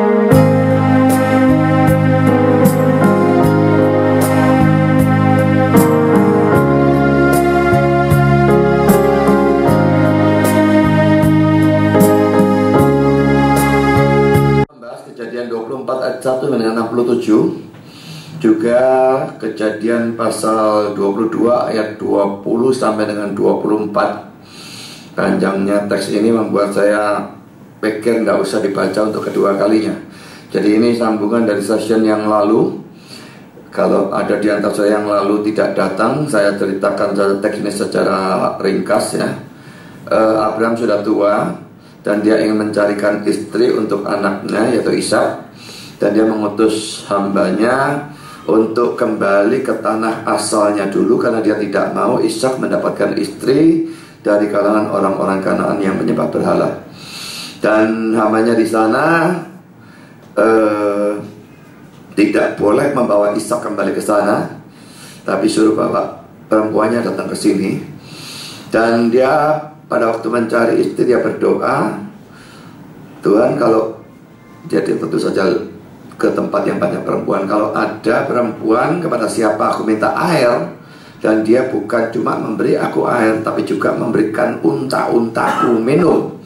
Kejadian 24 ayat 1 dengan 67, juga Kejadian pasal 22 ayat 20 sampai dengan 24. Panjangnya teks ini membuat saya pikir nggak usah dibaca untuk kedua kalinya. Jadi ini sambungan dari session yang lalu. Kalau ada di antara saya yang lalu tidak datang, saya ceritakan teks ini secara ringkas ya. Abraham sudah tua dan dia ingin mencarikan istri untuk anaknya yaitu Ishak, dan dia mengutus hambanya untuk kembali ke tanah asalnya dulu karena dia tidak mau Ishak mendapatkan istri dari kalangan orang-orang Kanaan yang menyembah berhala. Dan hambanya di sana tidak boleh membawa Ishak kembali ke sana, tapi suruh bawa perempuannya datang ke sini. Dan dia pada waktu mencari istri dia berdoa, Tuhan, kalau jadi tentu saja ke tempat yang banyak perempuan, kalau ada perempuan kepada siapa aku minta air, dan dia bukan cuma memberi aku air tapi juga memberikan unta-untaku minum,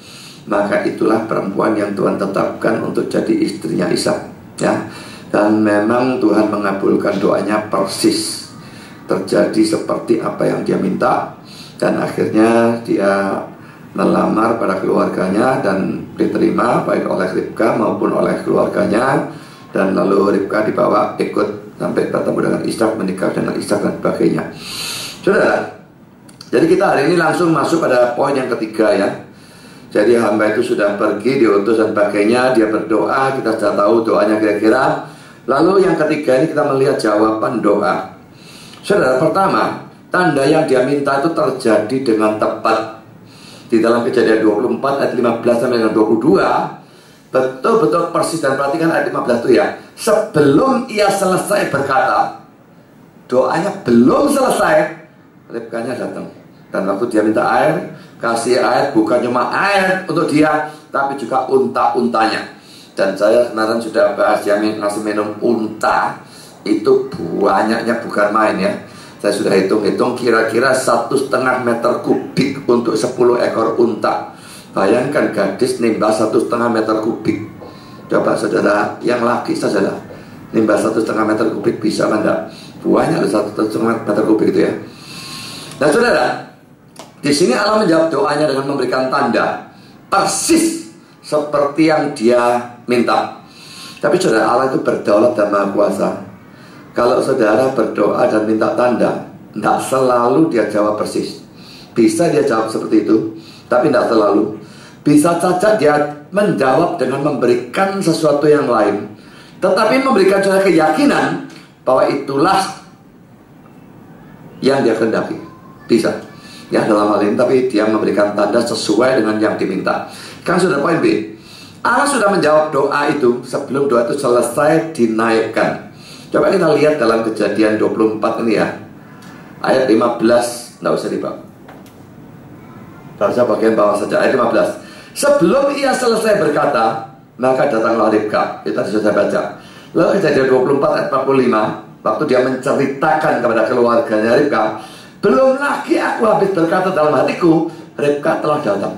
maka itulah perempuan yang Tuhan tetapkan untuk jadi istrinya Ishak ya. Dan memang Tuhan mengabulkan doanya, persis terjadi seperti apa yang dia minta. Dan akhirnya dia melamar pada keluarganya dan diterima baik oleh Ribka maupun oleh keluarganya. Dan lalu Ribka dibawa ikut sampai bertemu dengan Ishak, menikah dengan Ishak dan sebagainya. Saudara, jadi kita hari ini langsung masuk pada poin yang ketiga ya. Jadi hamba itu sudah pergi, diutus dan sebagainya, dia berdoa, kita sudah tahu doanya kira-kira. Lalu yang ketiga ini kita melihat jawaban doa. Saudara, pertama, tanda yang dia minta itu terjadi dengan tepat. Di dalam Kejadian 24 ayat 15 sampai dengan 22, betul-betul persis, dan perhatikan ayat 15 itu ya. Sebelum ia selesai berkata, doanya belum selesai, Ribkanya datang. Dan waktu dia minta air, kasih air, bukan cuma air untuk dia, tapi juga unta-untanya. Dan saya kemarin sudah bahas yang ngasih minum unta itu banyaknya bukan main ya. Saya sudah hitung-hitung kira-kira 1,5 meter kubik untuk 10 ekor unta. Bayangkan gadis nimbah 1,5 meter kubik. Coba saudara yang laki saja lah, nimbah 1,5 meter kubik bisa kan enggak? Buahnya 1,5 meter kubik itu ya. Nah saudara, di sini Allah menjawab doanya dengan memberikan tanda persis seperti yang dia minta. Tapi saudara, Allah itu berdaulat dan maha kuasa. Kalau saudara berdoa dan minta tanda, tidak selalu dia jawab persis. Bisa dia jawab seperti itu, tapi tidak selalu. Bisa saja dia menjawab dengan memberikan sesuatu yang lain, tetapi memberikan saudara keyakinan bahwa itulah yang dia kehendaki. Bisa ya dalam hal ini, tapi dia memberikan tanda sesuai dengan yang diminta. Kan sudah poin B, Allah sudah menjawab doa itu sebelum doa itu selesai dinaikkan. Coba kita lihat dalam Kejadian 24 ini ya, ayat 15, nggak usah dibaca, baca bagian bawah saja, ayat 15. Sebelum ia selesai berkata, maka datanglah Ribka. Itu tadi sudah baca. Lalu Kejadian 24 ayat 45, waktu dia menceritakan kepada keluarganya Ribka, belum lagi aku habis berkata dalam hatiku, Ribka telah datang.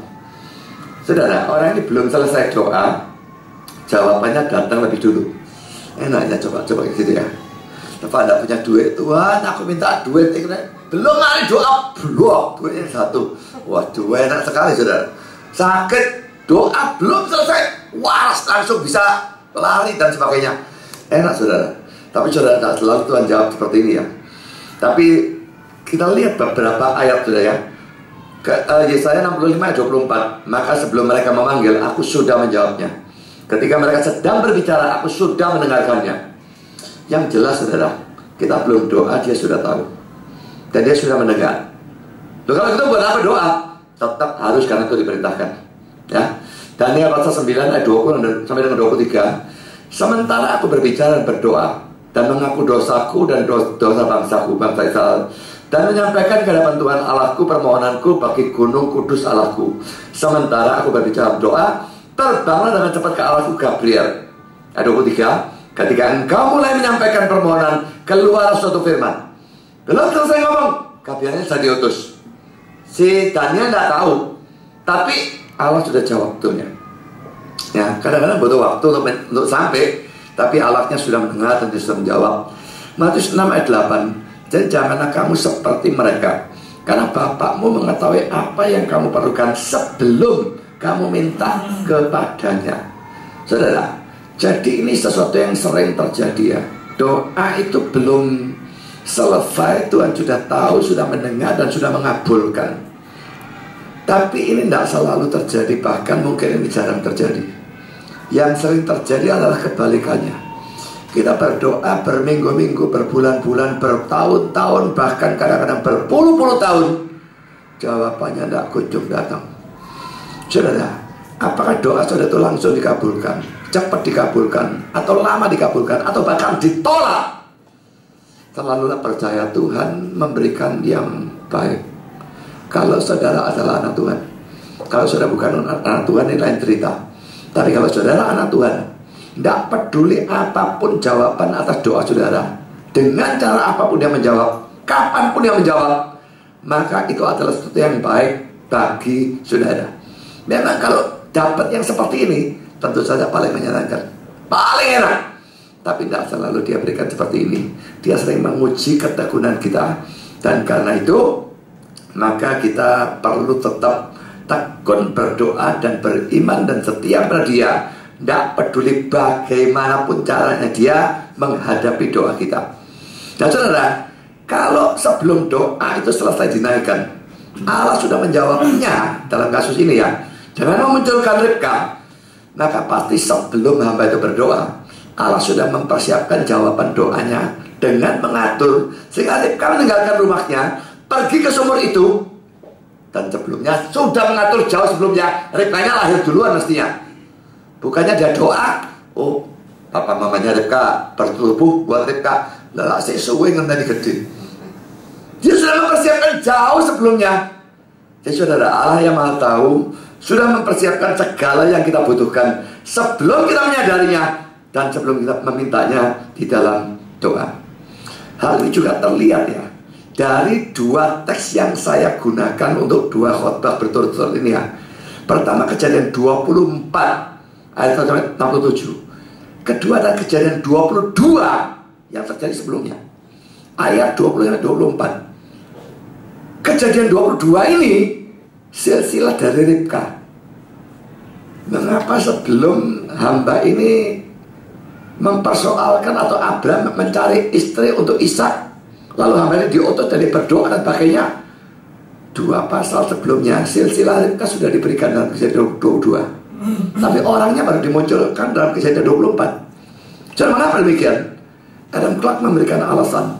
Saudara, orang ini belum selesai doa, jawabannya datang lebih dulu. Enaknya coba kayak gitu ya. Bapak tidak punya duit, Tuhan aku minta duit. Belum ada doa, blok, duitnya 1. Waduh, enak sekali saudara. Sakit, doa belum selesai, waras langsung bisa lari dan sebagainya. Enak saudara. Tapi saudara, tak selalu Tuhan jawab seperti ini ya. Tapi kita lihat beberapa ayat saudara ya. Yesaya 65 ayat 24. Maka sebelum mereka memanggil, aku sudah menjawabnya. Ketika mereka sedang berbicara, aku sudah mendengarkannya. Yang jelas saudara, kita belum doa, dia sudah tahu. Dan dia sudah mendengar. Loh, kalau kita buat apa doa? Tetap harus, karena itu diperintahkan ya. Daniel pasal 9 ayat 20 sampai dengan 23. Sementara aku berbicara dan berdoa dan mengaku dosaku dan dosa bangsaku, bangsa Israel, dan menyampaikan ke hadapan Tuhan Allahku permohonanku bagi gunung kudus Allahku. Sementara aku berbicara doa, terbanglah dengan cepat ke Allahku Gabriel. Ayat 23, ketika engkau mulai menyampaikan permohonan, keluar suatu firman. Belum selesai ngomong, kabarnya sudah diutus. Si Daniel tidak tahu, tapi Allah sudah jawab waktunya. Ya, kadang-kadang butuh waktu untuk sampai, tapi Allahnya sudah mendengar dan sudah menjawab. Matius 6 ayat 8, jadi janganlah kamu seperti mereka, karena Bapakmu mengetahui apa yang kamu perlukan sebelum kamu minta kepadanya. Saudara, jadi ini sesuatu yang sering terjadi ya. Doa itu belum selesai, Tuhan sudah tahu, sudah mendengar dan sudah mengabulkan. Tapi ini tidak selalu terjadi, bahkan mungkin ini jarang terjadi. Yang sering terjadi adalah kebalikannya. Kita berdoa berminggu-minggu, berbulan-bulan, bertahun-tahun, bahkan kadang-kadang berpuluh-puluh tahun, jawabannya tidak kunjung datang. Saudara, apakah doa saudara itu langsung dikabulkan, cepat dikabulkan, atau lama dikabulkan, atau bahkan ditolak? Terlalulah percaya Tuhan memberikan yang baik. Kalau saudara adalah anak Tuhan, kalau saudara bukan anak Tuhan, ini lain cerita. Tapi kalau saudara anak Tuhan, tidak peduli apapun jawaban atas doa saudara, dengan cara apapun dia menjawab, kapanpun dia menjawab, maka itu adalah sesuatu yang baik bagi saudara. Memang kalau dapat yang seperti ini, tentu saja paling menyenangkan, paling enak. Tapi tidak selalu dia berikan seperti ini. Dia sering menguji ketekunan kita. Dan karena itu, maka kita perlu tetap tekun berdoa dan beriman dan setia pada Dia. Tidak peduli bagaimanapun caranya dia menghadapi doa kita. Dan saudara, kalau sebelum doa itu selesai dinaikkan, Allah sudah menjawabnya dalam kasus ini ya, dengan memunculkan Ribka, maka pasti sebelum hamba itu berdoa, Allah sudah mempersiapkan jawaban doanya dengan mengatur sehingga Ribka meninggalkan rumahnya, pergi ke sumur itu, dan sebelumnya sudah mengatur jauh sebelumnya. Ribkanya lahir duluan mestinya. Bukannya dia doa, oh papa mamanya Ribka bertubuh buat Ribka, lalu saya suwe tadi gede. Dia sudah mempersiapkan jauh sebelumnya. Jadi saudara, Allah yang Maha Tahu sudah mempersiapkan segala yang kita butuhkan sebelum kita menyadarinya dan sebelum kita memintanya di dalam doa. Hal ini juga terlihat ya dari dua teks yang saya gunakan untuk dua khotbah berturut-turut ini ya. Pertama Kejadian 24 ayat 67. Kedua adalah Kejadian 22 yang terjadi sebelumnya, ayat 20 dan 24. Kejadian 22 ini silsilah dari Ribka. Mengapa sebelum hamba ini mempersoalkan atau Abraham mencari istri untuk Ishak, lalu hamba ini diutus dari berdoa dan sebagainya, dua pasal sebelumnya silsilah Ribka sudah diberikan dalam Kejadian 22. Tapi orangnya baru dimunculkan dalam Kejadian 24. Jadi mengapa demikian? Adam Clarke memberikan alasan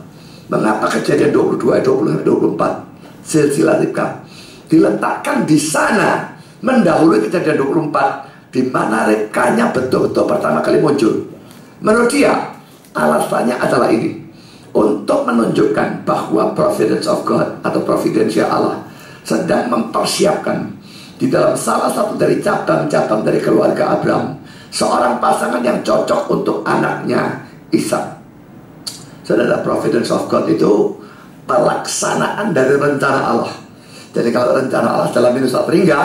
mengapa Kejadian 22 ayat 20 24 silsilah Ribka diletakkan di sana mendahului Kejadian 24, di mana Ribkanya betul-betul pertama kali muncul. Menurut dia, alasannya adalah ini, untuk menunjukkan bahwa providence of God atau providensia Allah sedang mempersiapkan di dalam salah satu dari cabang-cabang dari keluarga Abraham seorang pasangan yang cocok untuk anaknya Ishak. Saudara, providence of God itu pelaksanaan dari rencana Allah. Jadi kalau rencana Allah dalam Indonesia Ringga,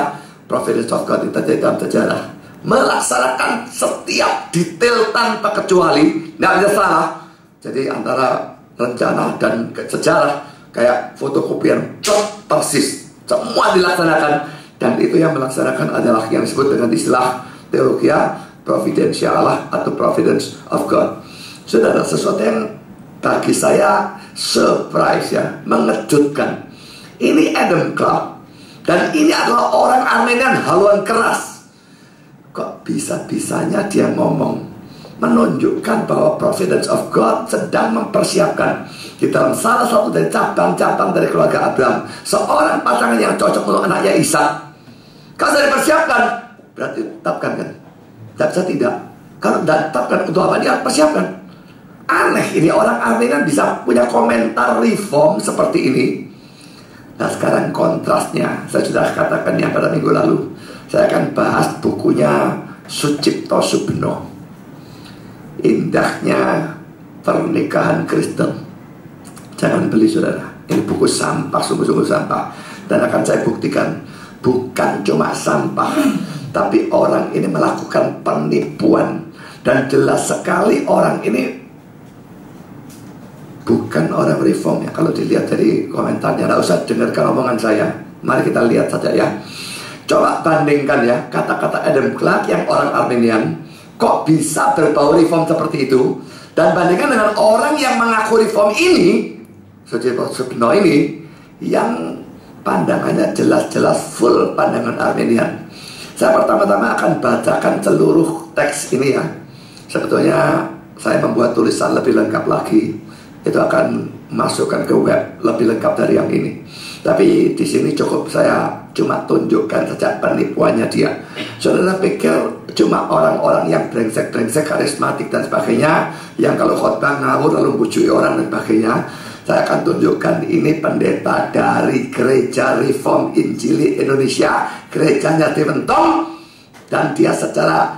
providence of God itu terjadi dalam sejarah, melaksanakan setiap detail tanpa kecuali, tidak bisa salah. Jadi antara rencana dan sejarah kayak fotokopian persis, semua dilaksanakan. Dan itu yang melaksanakan adalah yang disebut dengan istilah teologi providensia Allah atau providence of God. Saudara, sesuatu yang bagi saya surprise ya, mengejutkan. Ini Adam Clarke, dan ini adalah orang Armenian haluan keras. Kok bisa-bisanya dia ngomong, menunjukkan bahwa providence of God sedang mempersiapkan di dalam salah satu dari cabang-cabang dari keluarga Abraham seorang pasangan yang cocok untuk anaknya Ishak. Kalau sudah dipersiapkan, berarti tetapkan kan? Tidak bisa tidak. Kalau tidak tetapkan, untuk apa dia persiapkan? Aneh, ini orang Armenian bisa punya komentar reform seperti ini. Nah sekarang kontrasnya, saya sudah katakannya pada minggu lalu, saya akan bahas bukunya Sucipto Subno. Indahnya pernikahan Kristen. Jangan beli saudara. Ini buku sampah, sungguh-sungguh sampah. Dan akan saya buktikan, bukan cuma sampah, tapi orang ini melakukan penipuan. Dan jelas sekali orang ini bukan orang reform ya. Kalau dilihat dari komentarnya, nggak usah dengarkan omongan saya. Mari kita lihat saja ya. Coba bandingkan ya, kata-kata Adam Clarke yang orang Arminian kok bisa berbau reform seperti itu, dan bandingkan dengan orang yang mengaku reform ini, Sugino ini, yang pandangannya jelas-jelas full pandangan Arminian. Saya pertama-tama akan bacakan seluruh teks ini ya. Sebetulnya saya membuat tulisan lebih lengkap lagi. Itu akan masukkan ke web lebih lengkap dari yang ini. Tapi di sini cukup saya cuma tunjukkan saja penipuannya dia. Saudara pikir cuma orang-orang yang brengsek-brengsek, karismatik dan sebagainya, yang kalau khotbah ngawur lalu bujuki orang dan sebagainya. Saya akan tunjukkan ini pendeta dari Gereja Reform Injili Indonesia, gerejanya di Mentong, dan dia secara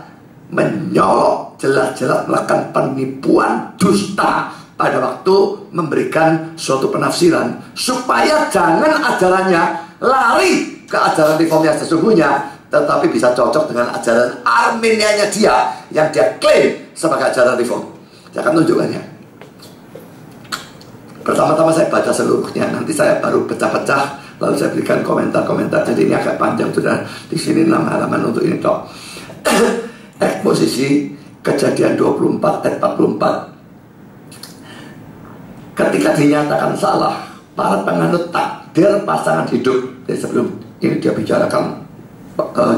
menyolok jelas-jelas melakukan penipuan dusta pada waktu memberikan suatu penafsiran, supaya jangan ajarannya lari ke ajaran reform yang sesungguhnya, tetapi bisa cocok dengan ajaran Arminianya dia, yang dia klaim sebagai ajaran reform. Saya akan tunjukkannya. Pertama-tama saya baca seluruhnya, nanti saya baru pecah-pecah, lalu saya berikan komentar-komentar. Jadi ini agak panjang sudah. Di sini 6 halaman untuk ini toh. Eksposisi Kejadian 24 ayat 44. Ketika dinyatakan salah, para penganut takdir pasangan hidup. Jadi sebelum ini dia bicarakan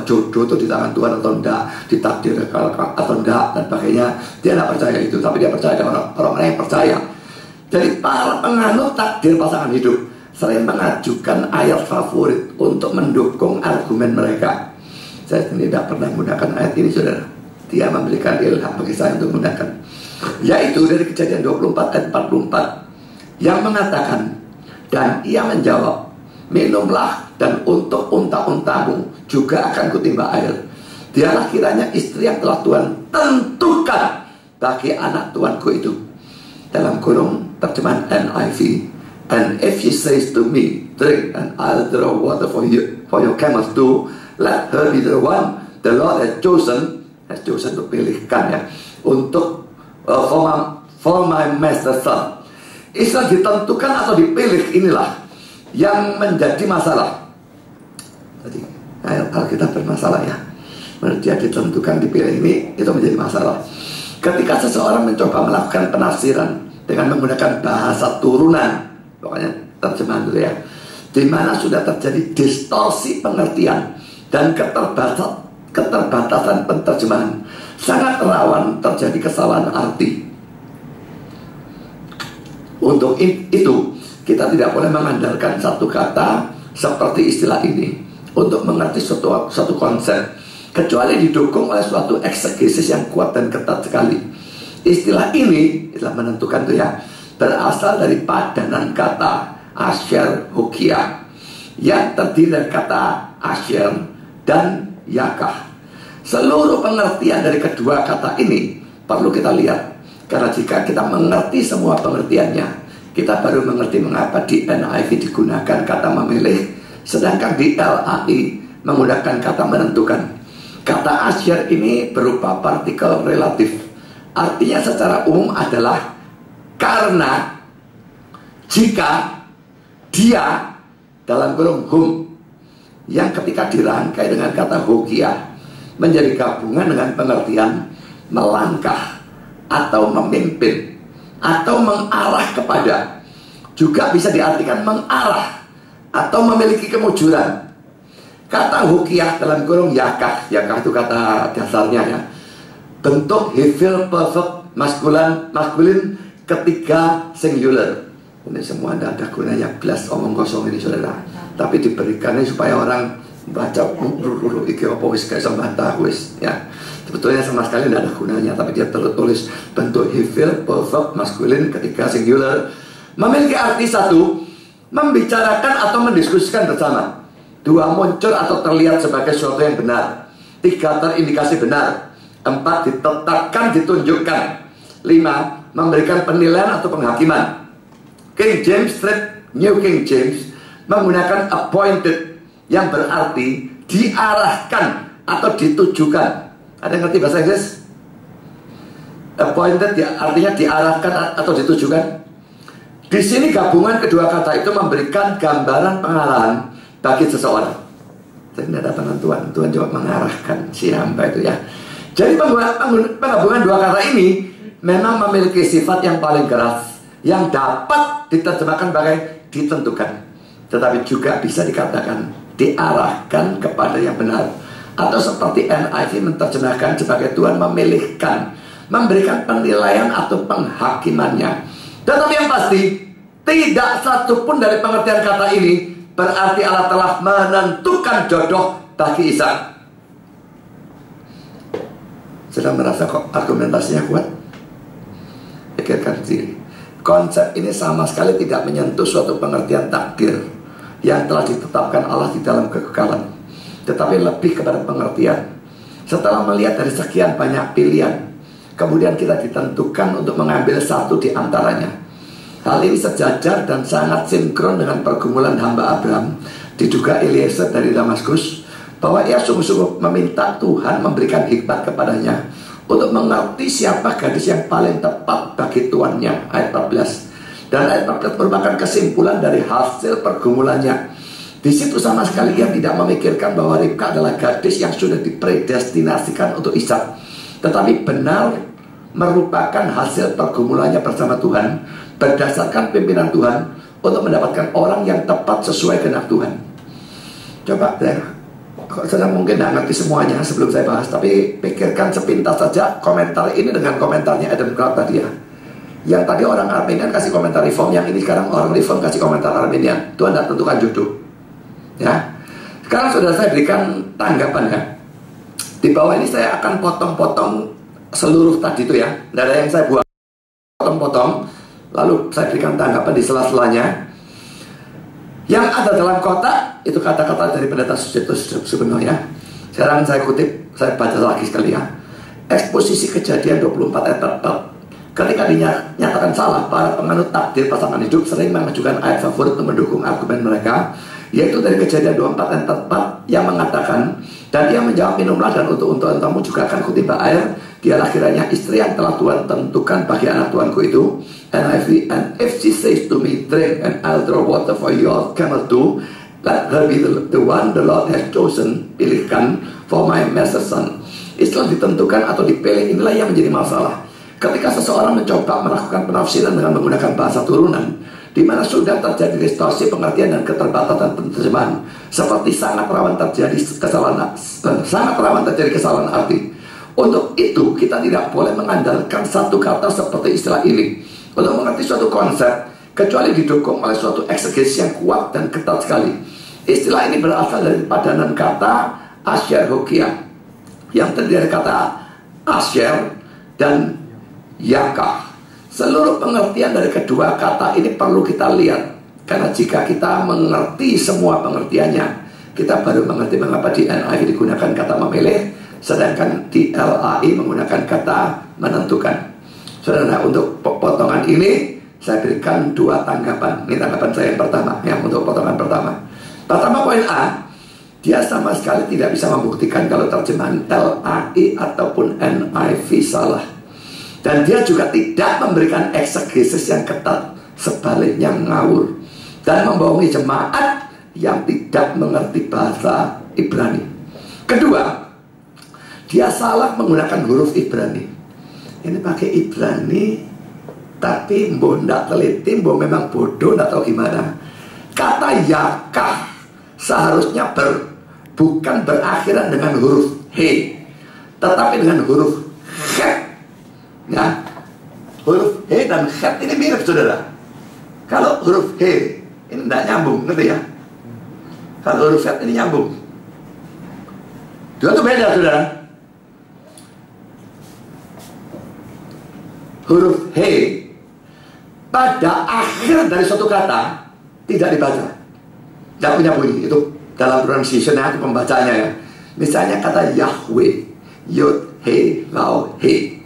jodoh itu di tangan Tuhan atau enggak, ditakdir atau enggak dan sebagainya. Dia tidak percaya itu, tapi dia percaya orang-orang yang percaya. Jadi para penganut takdir pasangan hidup sering mengajukan ayat favorit untuk mendukung argumen mereka. Saya tidak pernah menggunakan ayat ini saudara. Dia memberikan ilham bagi saya untuk menggunakan, yaitu dari Kejadian 24 ayat 44 yang mengatakan, dan ia menjawab, minumlah dan untuk unta-untamu juga akan kutimba air. Dialah kiranya istri yang telah Tuhan tentukan bagi anak Tuanku itu. Dalam kurung terjemahan NIV, and if she says to me, drink and I'll draw water for your camels too, let her be the one the Lord has chosen untuk pilihkan ya, untuk for my master son. Istilah ditentukan atau dipilih inilah yang menjadi masalah. Jadi Alkitab bermasalah ya. Menurut dia ditentukan dipilih ini itu menjadi masalah. Ketika seseorang mencoba melakukan penafsiran dengan menggunakan bahasa turunan, pokoknya terjemahan dulu ya, di mana sudah terjadi distorsi pengertian dan keterbatasan penterjemahan, sangat rawan terjadi kesalahan arti. Untuk itu, kita tidak boleh mengandalkan satu kata seperti istilah ini untuk mengerti suatu konsep, kecuali didukung oleh suatu eksegesis yang kuat dan ketat sekali. Istilah ini, istilah menentukan itu ya, berasal dari padanan kata Asher Hokia yang terdiri dari kata Asher dan Yakah. Seluruh pengertian dari kedua kata ini perlu kita lihat, karena jika kita mengerti semua pengertiannya, kita baru mengerti mengapa di NIV digunakan kata memilih, sedangkan di LAI menggunakan kata menentukan. Kata Asher ini berupa partikel relatif. Artinya secara umum adalah karena, jika, dia, dalam kurung hum, yang ketika dirangkai dengan kata hokia menjadi gabungan dengan pengertian melangkah atau memimpin atau mengarah kepada, juga bisa diartikan mengarah atau memiliki kemujuran. Kata hokia dalam kurung yakah itu kata dasarnya ya, bentuk hifil perfect maskulin ketiga singular. Ini semua tidak ada gunanya, belas omong kosong ini saudara. Tapi diberikannya supaya orang baca iki apa wis kayak sembantah wis ya. Sebetulnya sama sekali tidak ada gunanya, tapi dia tertulis bentuk hifil perfect maskulin ketiga singular, memiliki arti satu, membicarakan atau mendiskusikan bersama. Dua, muncul atau terlihat sebagai sesuatu yang benar. Tiga, terindikasi benar. Empat, ditetapkan, ditunjukkan. 5 memberikan penilaian atau penghakiman. King James New King James menggunakan appointed, yang berarti diarahkan atau ditujukan. Ada yang ngerti bahasa Inggris? Appointed artinya diarahkan atau ditujukan. Di sini gabungan kedua kata itu memberikan gambaran pengarahan bagi seseorang. Jadi tidak ada penentuan, Tuhan coba mengarahkan siapa itu ya. Jadi penggabungan dua kata ini memang memiliki sifat yang paling keras, yang dapat diterjemahkan sebagai ditentukan, tetapi juga bisa dikatakan diarahkan kepada yang benar. Atau seperti NIV menerjemahkan sebagai Tuhan memilihkan, memberikan penilaian atau penghakimannya. Tetapi yang pasti, tidak satu pun dari pengertian kata ini berarti Allah telah menentukan jodoh bagi Ishak. Sedang merasa kok argumentasinya kuat? Pikirkan sendiri. Konsep ini sama sekali tidak menyentuh suatu pengertian takdir yang telah ditetapkan Allah di dalam kekekalan, tetapi lebih kepada pengertian. Setelah melihat dari sekian banyak pilihan, kemudian kita ditentukan untuk mengambil satu di antaranya. Hal ini sejajar dan sangat sinkron dengan pergumulan hamba Abraham, diduga Eliezer dari Damaskus, bahwa ia sungguh-sungguh meminta Tuhan memberikan hikmat kepadanya untuk mengerti siapa gadis yang paling tepat bagi tuannya. Ayat 14. Dan ayat 14 merupakan kesimpulan dari hasil pergumulannya. Di situ sama sekali ia tidak memikirkan bahwa Ribka adalah gadis yang sudah dipredestinasikan untuk Ishak, tetapi benar merupakan hasil pergumulannya bersama Tuhan, berdasarkan pimpinan Tuhan, untuk mendapatkan orang yang tepat sesuai kehendak Tuhan. Coba deh, saya mungkin tidak ngerti semuanya sebelum saya bahas, tapi pikirkan sepintas saja komentar ini dengan komentarnya Adam Clark tadi ya. Yang tadi orang Armenian kasih komentar Reform, yang ini sekarang orang Reform kasih komentar Armenian. Tuhan tidak tentukan jodoh ya. Sekarang sudah saya berikan tanggapan ya. Di bawah ini saya akan potong-potong seluruh tadi itu ya, tidak ada yang saya buat, potong-potong, lalu saya berikan tanggapan di sela-selanya. Yang ada dalam kotak itu kata-kata dari pendeta Sucipto sebenarnya. Sekarang saya kutip, saya baca lagi sekali ya. Eksposisi Kejadian 24 ayat 4. Ketika dinyatakan salah, para penganut takdir pasangan hidup sering mengajukan ayat favorit untuk mendukung argumen mereka, yaitu dari Kejadian 24 ayat 4 yang mengatakan, dan dia menjawab, minumlah dan untuk tamu juga akan kutiba air, dialah kiranya istri yang telah Tuhan tentukan bagi anak Tuanku itu. NIV, and if she says to me, drink and I'll draw water for your camel too, let her be the one the Lord has chosen, pilihkan for my master son. Istilah ditentukan atau dipilih inilah yang menjadi masalah. Ketika seseorang mencoba melakukan penafsiran dengan menggunakan bahasa turunan, di mana sudah terjadi distorsi pengertian dan keterbatasan penerjemahan, seperti sangat rawan terjadi kesalahan arti. Untuk itu kita tidak boleh mengandalkan satu kata seperti istilah ini untuk mengerti suatu konsep, kecuali didukung oleh suatu eksegesis yang kuat dan ketat sekali. Istilah ini berasal dari padanan kata Asher Hokia, yang terdiri dari kata Asher dan Yakah. Seluruh pengertian dari kedua kata ini perlu kita lihat, karena jika kita mengerti semua pengertiannya, kita baru mengerti mengapa di NIV digunakan kata memilih, sedangkan di LAI menggunakan kata menentukan. Saudara, untuk potongan ini saya berikan dua tanggapan. Ini tanggapan saya yang pertama, yang untuk potongan pertama. Pertama, poin A, dia sama sekali tidak bisa membuktikan kalau terjemahan LAI ataupun NIV salah. Dan dia juga tidak memberikan eksegesis yang ketat, sebaliknya ngawur dan membohongi jemaat yang tidak mengerti bahasa Ibrani. Kedua, dia salah menggunakan huruf Ibrani. Ini pakai Ibrani, tapi mbok ndak teliti, mbok memang bodoh, ndak tahu gimana. Kata Yakah seharusnya bukan berakhiran dengan huruf he, tetapi dengan huruf het. Ya, huruf he dan het ini mirip, saudara. Kalau huruf he ini ndak nyambung, ngerti ya? Kalau huruf het ini nyambung. Dua itu beda, saudara. Huruf he pada akhir dari suatu kata tidak dibaca, tidak punya bunyi. Itu dalam pronunciation-nya atau pembacanya ya. Misalnya kata Yahweh, Yod He Lau He,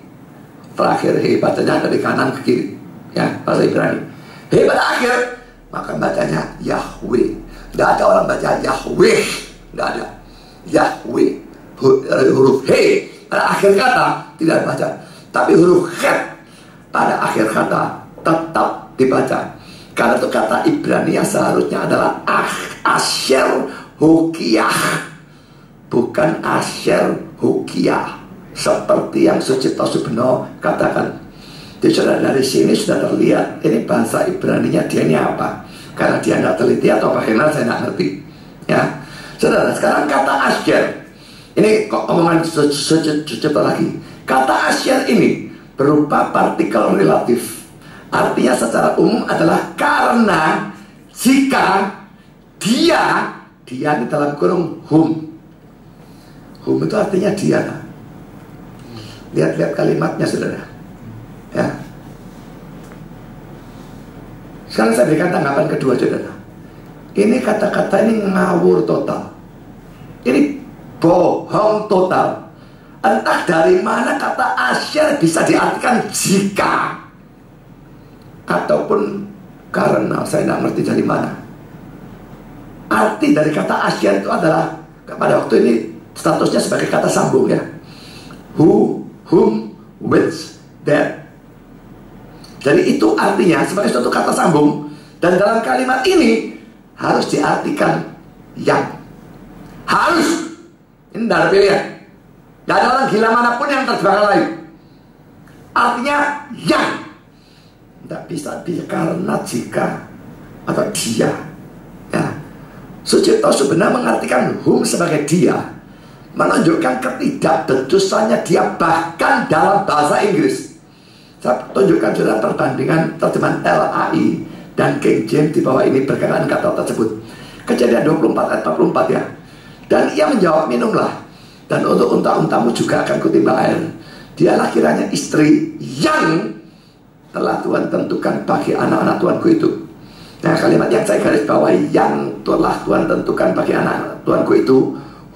terakhir he, bacanya dari kanan ke kiri. Ya, bahasa Ibrani. He pada akhir, maka bacanya Yahweh. Tidak ada orang baca Yahweh, tidak ada. Yahweh, huruf he pada akhir kata tidak dibaca, tapi huruf het pada akhir kata tetap dibaca. Karena itu kata Ibrani yang seharusnya adalah Asher Hukiyah, bukan Asher Hukiyah, seperti yang Sucipto Subeno katakan. Jadi dari sini sudah terlihat ini bahasa Ibraninya dia ini apa. Karena dia nggak teliti atau bagaimana saya nggak ngerti. Ya, saudara. Sekarang kata Asher ini kok omongan Sucipto lagi. Kata Asher ini berupa partikel relatif. Artinya secara umum adalah karena jika dia ini dalam kurung hum. Hum itu artinya dia. Lihat-lihat kalimatnya, saudara. Ya. Sekarang saya berikan tanggapan kedua, saudara. Ini kata-kata ini ngawur total. Ini bohong total. Entah dari mana kata Asher bisa diartikan jika ataupun karena, saya tidak ngerti dari mana. Arti dari kata Asher itu adalah pada waktu ini statusnya sebagai kata sambung, ya. Who, whom, which, that. Jadi itu artinya sebagai suatu kata sambung. Dan dalam kalimat ini harus diartikan yang. Harus. Ini tidak ada pilihan. Tidak ada orang gila manapun yang terbakar lain. Artinya yang. Tidak bisa karena jika atau dia. Ya. Sucipto sebenarnya mengartikan whom sebagai dia, menunjukkan ketidakbecusannya dia bahkan dalam bahasa Inggris. Saya tunjukkan juga perbandingan terjemahan LAI dan King James di bawah ini berkenaan kata tersebut. Kejadian 24 ayat 44, ya. Dan ia menjawab, minumlah, dan untuk unta-untamu juga akan kutimba air. Dialah kiranya istri yang telah Tuhan tentukan bagi anak-anak Tuanku itu. Nah, kalimat yang saya garis bawahi, yang telah Tuhan tentukan bagi anak Tuanku itu,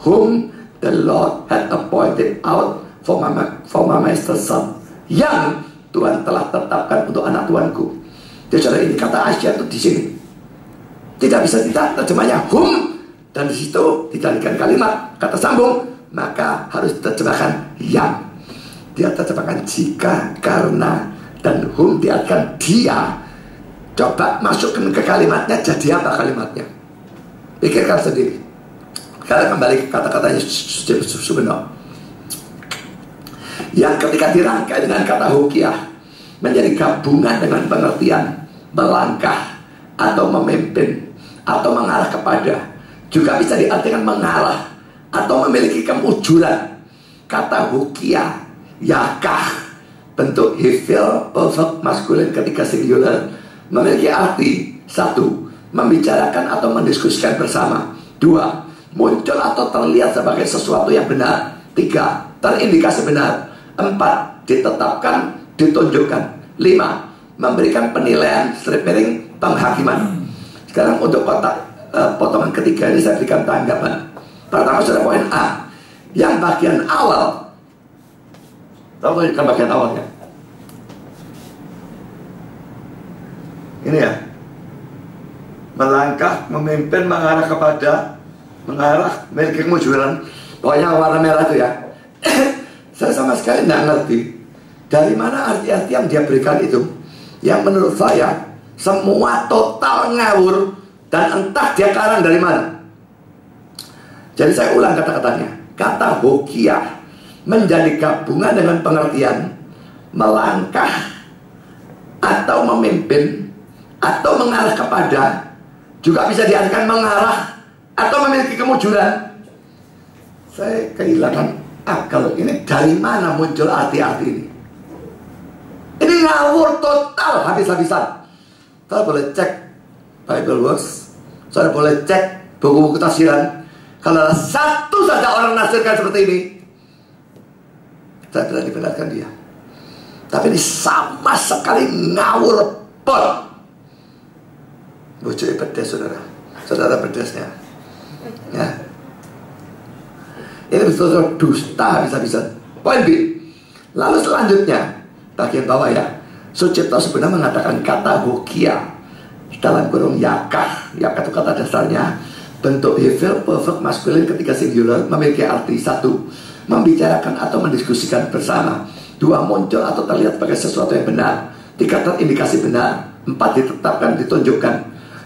whom the Lord had appointed out for my master's son. Yang Tuhan telah tetapkan untuk anak Tuanku. Jadi ini kata Asher itu di sini. Tidak bisa tidak terjemahnya whom, dan di situ dijadikan kalimat kata sambung, maka harus diterjemahkan yang. Dia terjemahkan jika, karena, dan whom diartikan dia. Coba masukkan ke kalimatnya, jadi apa kalimatnya? Pikirkan sendiri. Sekarang kembali ke kata-katanya Subeno. Yang ketika dirangkai dengan kata hukiyah menjadi gabungan dengan pengertian melangkah atau memimpin atau mengarah kepada, juga bisa diartikan mengarah atau memiliki kemujuran. Kata hukiyah, yakah, bentuk hifil perfect maskulin ketika singular, memiliki arti: 1. Membicarakan atau mendiskusikan bersama. 2. Muncul atau terlihat sebagai sesuatu yang benar. 3. Terindikasi benar. 4. Ditetapkan, ditunjukkan. 5. Memberikan penilaian, strip miring, penghakiman. Sekarang untuk potongan ketiga ini saya berikan tanggapan. Pertama sudah poin A. Yang bagian awal, tahu kan bagian awalnya? Ini ya, melangkah, memimpin, mengarah kepada, mengarah, memiliki kemujuran. Pokoknya warna merah itu ya. Saya sama sekali tidak ngerti dari mana arti-arti yang dia berikan itu, yang menurut saya semua total ngawur dan entah dia karang dari mana. Jadi saya ulang kata-katanya. Kata hukiyah menjadi gabungan dengan pengertian melangkah atau memimpin atau mengarah kepada, juga bisa diartikan mengarah atau memiliki kemujuran. Saya kehilangan akal. Ini dari mana muncul arti-arti ini? Ini ngawur total, habis-habisan. Saya boleh cek Bible Works, saya boleh cek buku-buku tafsiran. Kalau ada satu saja orang nafsirkan seperti ini, saya berani benarkan dia. Tapi ini sama sekali ngawur pol. Bocor pedes, saudara. Saudara pedesnya. Ya. Ini betul-betul dusta bisa-bisa. Poin B. Lalu selanjutnya, bagian bawah ya. Sucipto sebenarnya mengatakan kata hokia dalam kurung yakah. Yakah itu kata dasarnya bentuk hefil perfect masculine ketika singular memiliki arti satu, membicarakan atau mendiskusikan bersama. Dua, muncul atau terlihat sebagai sesuatu yang benar. Tiga, terindikasi benar. Empat, ditetapkan, ditunjukkan.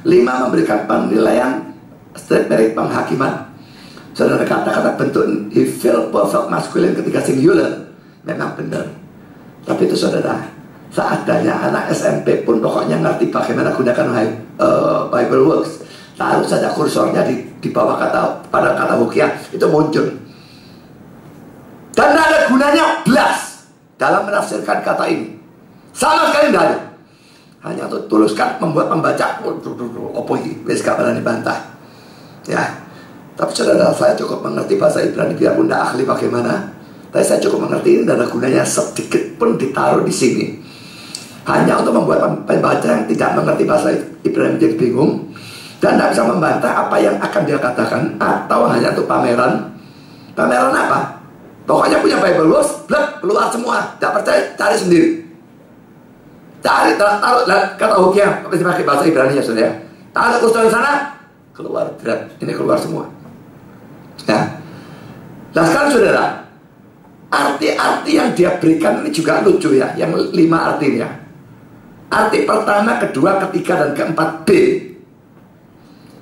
Lima, memberikan penilaian straight merit penghakiman. Saudara, kata-kata bentuk hefil perfect masculine ketika singular memang benar. Tapi itu saudara, seadanya anak SMP pun pokoknya ngerti bagaimana gunakan Bible Works. Taruh saja kursornya di bawah pada kata hokia, itu muncul. Dan tidak ada gunanya belas dalam menafsirkan kata ini. Sama sekali tidak ada. Hanya untuk tuluskan membuat pembaca opo ini, wis gak berani bantah. Ya. Tapi saudara, saya cukup mengerti bahasa Ibrani biarpun tidak ahli bagaimana. Tapi saya cukup mengerti ini dan gunanya sedikit pun ditaruh di sini. Hanya untuk membuat pembaca yang tidak mengerti bahasa Ibrani menjadi bingung dan tidak bisa membantah apa yang akan dia katakan, atau hanya untuk pameran. Pameran apa? Pokoknya punya Bible Works, blek, keluar semua. Tidak percaya, cari sendiri. Cari, taruh kata hokia, apa sih pakai bahasa Ibrani ya saudara? Taruh kursus di sana, keluar, ini keluar semua. Ya. Nah sekarang saudara, arti-arti yang dia berikan ini juga lucu ya, yang 5 artinya. Arti pertama, kedua, ketiga, dan keempat, B.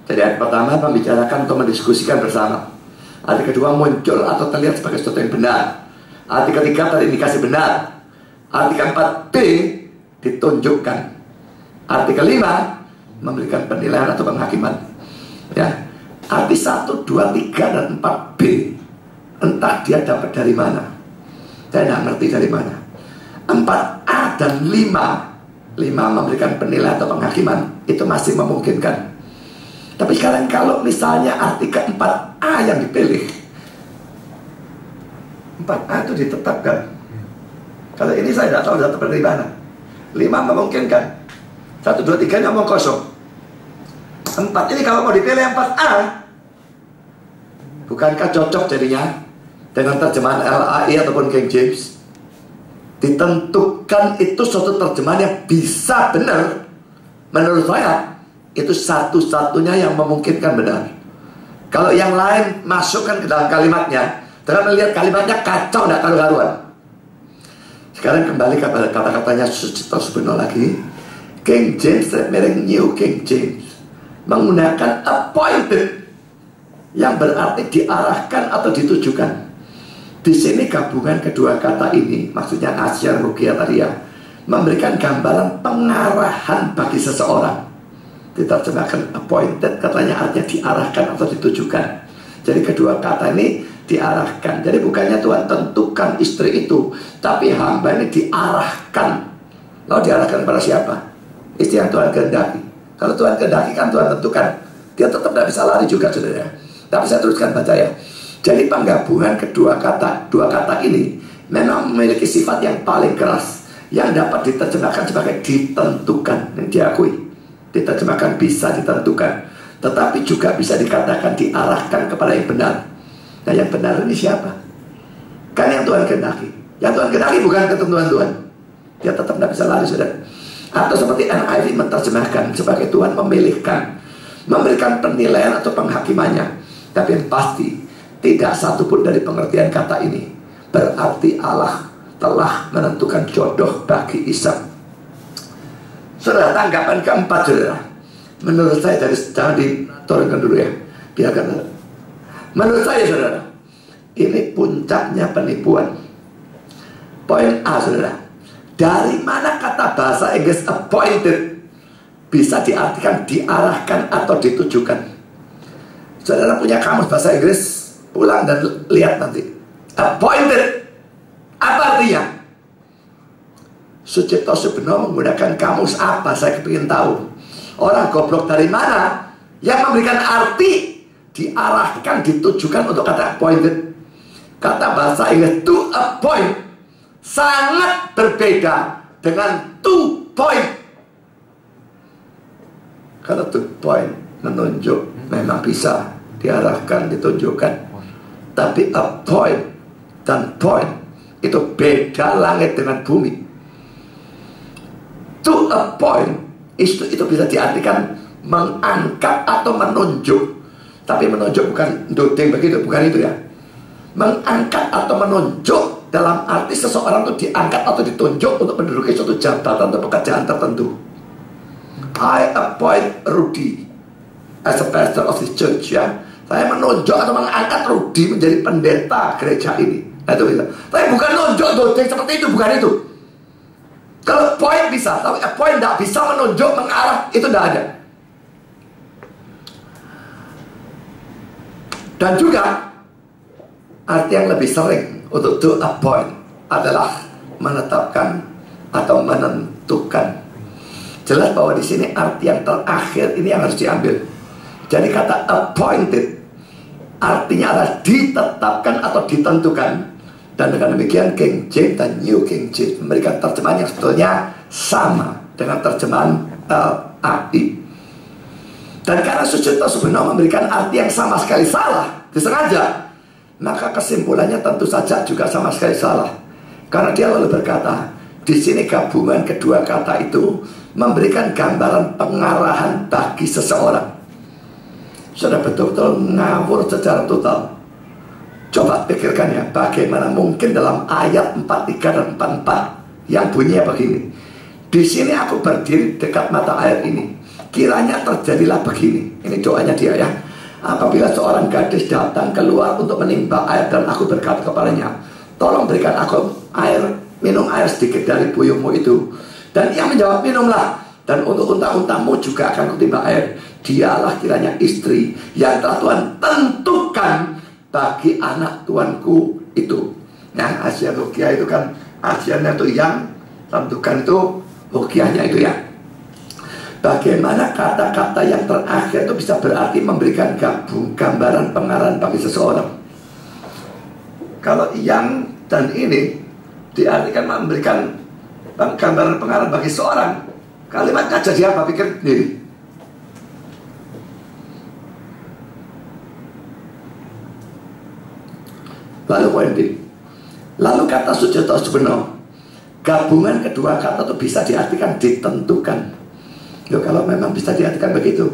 Jadi arti pertama, membicarakan atau mendiskusikan bersama. Arti kedua, muncul atau terlihat sebagai sesuatu yang benar. Arti ketiga, terindikasi benar. Arti keempat, B, ditunjukkan. Arti kelima, memberikan penilaian atau penghakiman. Ya. Arti 1, 2, 3, dan 4, B, entah dia dapat dari mana. Saya tidak ngerti dari mana. 4A dan 5 memberikan penilaian atau penghakiman, itu masih memungkinkan. Tapi sekarang kalau misalnya arti ke-4A yang dipilih, 4A itu ditetapkan. Kalau ini saya tidak tahu dapat dari mana. 5 memungkinkan. 1, 2, 3 ngomong kosong. 4 ini kalau mau dipilih 4A, bukankah cocok jadinya dengan terjemahan LAI ataupun King James? Ditentukan itu suatu terjemahan yang bisa benar. Menurut saya itu satu-satunya yang memungkinkan benar. Kalau yang lain masukkan ke dalam kalimatnya, dengan melihat kalimatnya kacau, tidak karu-karuan. Sekarang kembali kepada kata-katanya Sucipto Subeno lagi. King James, New King James, menggunakan appointed, yang berarti diarahkan atau ditujukan. Di sini gabungan kedua kata ini, maksudnya Asia Rukia tadi ya, memberikan gambaran pengarahan bagi seseorang. Diterjemahkan appointed, katanya artinya diarahkan atau ditujukan. Jadi kedua kata ini diarahkan. Jadi bukannya Tuhan tentukan istri itu, tapi hamba ini diarahkan. Lalu diarahkan pada siapa? Istri yang Tuhan kehendaki. Kalau Tuhan kehendaki kan Tuhan tentukan. Dia tetap tidak bisa lari juga saudara. Tapi saya teruskan baca ya. Jadi penggabungan dua kata ini memang memiliki sifat yang paling keras, yang dapat diterjemahkan sebagai ditentukan, yang diakui. Diterjemahkan bisa ditentukan, tetapi juga bisa dikatakan diarahkan kepada yang benar. Nah yang benar ini siapa? Kan yang Tuhan kehendaki. Yang Tuhan kehendaki bukan ketentuan Tuhan. Dia tetap tidak bisa lari saudara. Atau seperti NIV menerjemahkan sebagai Tuhan memilihkan, memberikan penilaian atau penghakimannya. Tapi yang pasti tidak satu pun dari pengertian kata ini berarti Allah telah menentukan jodoh bagi Ishak. Saudara, tanggapan keempat saudara, menurut saya jangan diturunkan dulu ya, biarkan. Menurut saya saudara, ini puncaknya penipuan. Poin A saudara, dari mana kata bahasa Inggris appointed bisa diartikan diarahkan atau ditujukan? Saudara punya kamus bahasa Inggris, pulang dan lihat nanti. Appointed, apa artinya? Sucipto Subeno menggunakan kamus apa? Saya kepingin tahu. Orang goblok dari mana yang memberikan arti diarahkan, ditujukan untuk kata appointed? Kata bahasa Inggris to appoint sangat berbeda dengan to point. Kalau to point menunjuk memang bisa diarahkan, ditunjukkan. Tapi appoint dan point itu beda langit dengan bumi. To appoint itu bisa diartikan mengangkat atau menunjuk. Tapi menunjuk bukan dodeng begitu, bukan itu ya. Mengangkat atau menunjuk dalam arti seseorang itu diangkat atau ditunjuk untuk menduduki suatu jabatan atau pekerjaan tertentu. I appoint Rudy as a pastor of this church, ya. Saya menunjuk atau mengangkat Rudy menjadi pendeta gereja ini. Nah, itu bisa. Tapi bukan nunjuk dodeng seperti itu, bukan itu. Kalau point bisa, tapi appoint tidak bisa, menunjuk, mengarah, itu tidak ada. Dan juga arti yang lebih sering untuk to appoint adalah menetapkan atau menentukan. Jelas bahwa di sini arti yang terakhir ini yang harus diambil. Jadi kata appointed artinya adalah ditetapkan atau ditentukan. Dan dengan demikian King James dan New King James memberikan terjemahan yang sebetulnya sama dengan terjemahan LAI. Dan karena Sucipto Subenno memberikan arti yang sama sekali salah, disengaja, maka kesimpulannya tentu saja juga sama sekali salah. Karena dia lalu berkata, di sini gabungan kedua kata itu memberikan gambaran pengarahan bagi seseorang. Sudah betul-betul ngawur secara total. Coba pikirkan ya, bagaimana mungkin dalam ayat 43 dan 44 yang bunyinya begini. Di sini aku berdiri dekat mata air ini. Kiranya terjadilah begini. Ini doanya dia ya. Apabila seorang gadis datang keluar untuk menimba air dan aku berkata kepadanya, tolong berikan aku air, minum air sedikit dari buyungmu itu. Dan ia menjawab, minumlah. Dan untuk unta-untamu juga akan kutimba air. Dialah kiranya istri yang telah Tuhan tentukan bagi anak tuanku itu. Nah, Asia Rukiah itu kan, Asianya itu yang tentukan itu, Rukiahnya itu ya. Bagaimana kata-kata yang terakhir itu bisa berarti memberikan gambaran pengarahan bagi seseorang. Kalau yang dan ini diartikan memberikan gambaran pengarahan bagi seseorang, kalimatnya jadi apa? Pikir sendiri. Lalu poin B. Lalu kata Sucipto Subenno, gabungan kedua kata itu bisa diartikan ditentukan. Loh, kalau memang bisa diartikan begitu,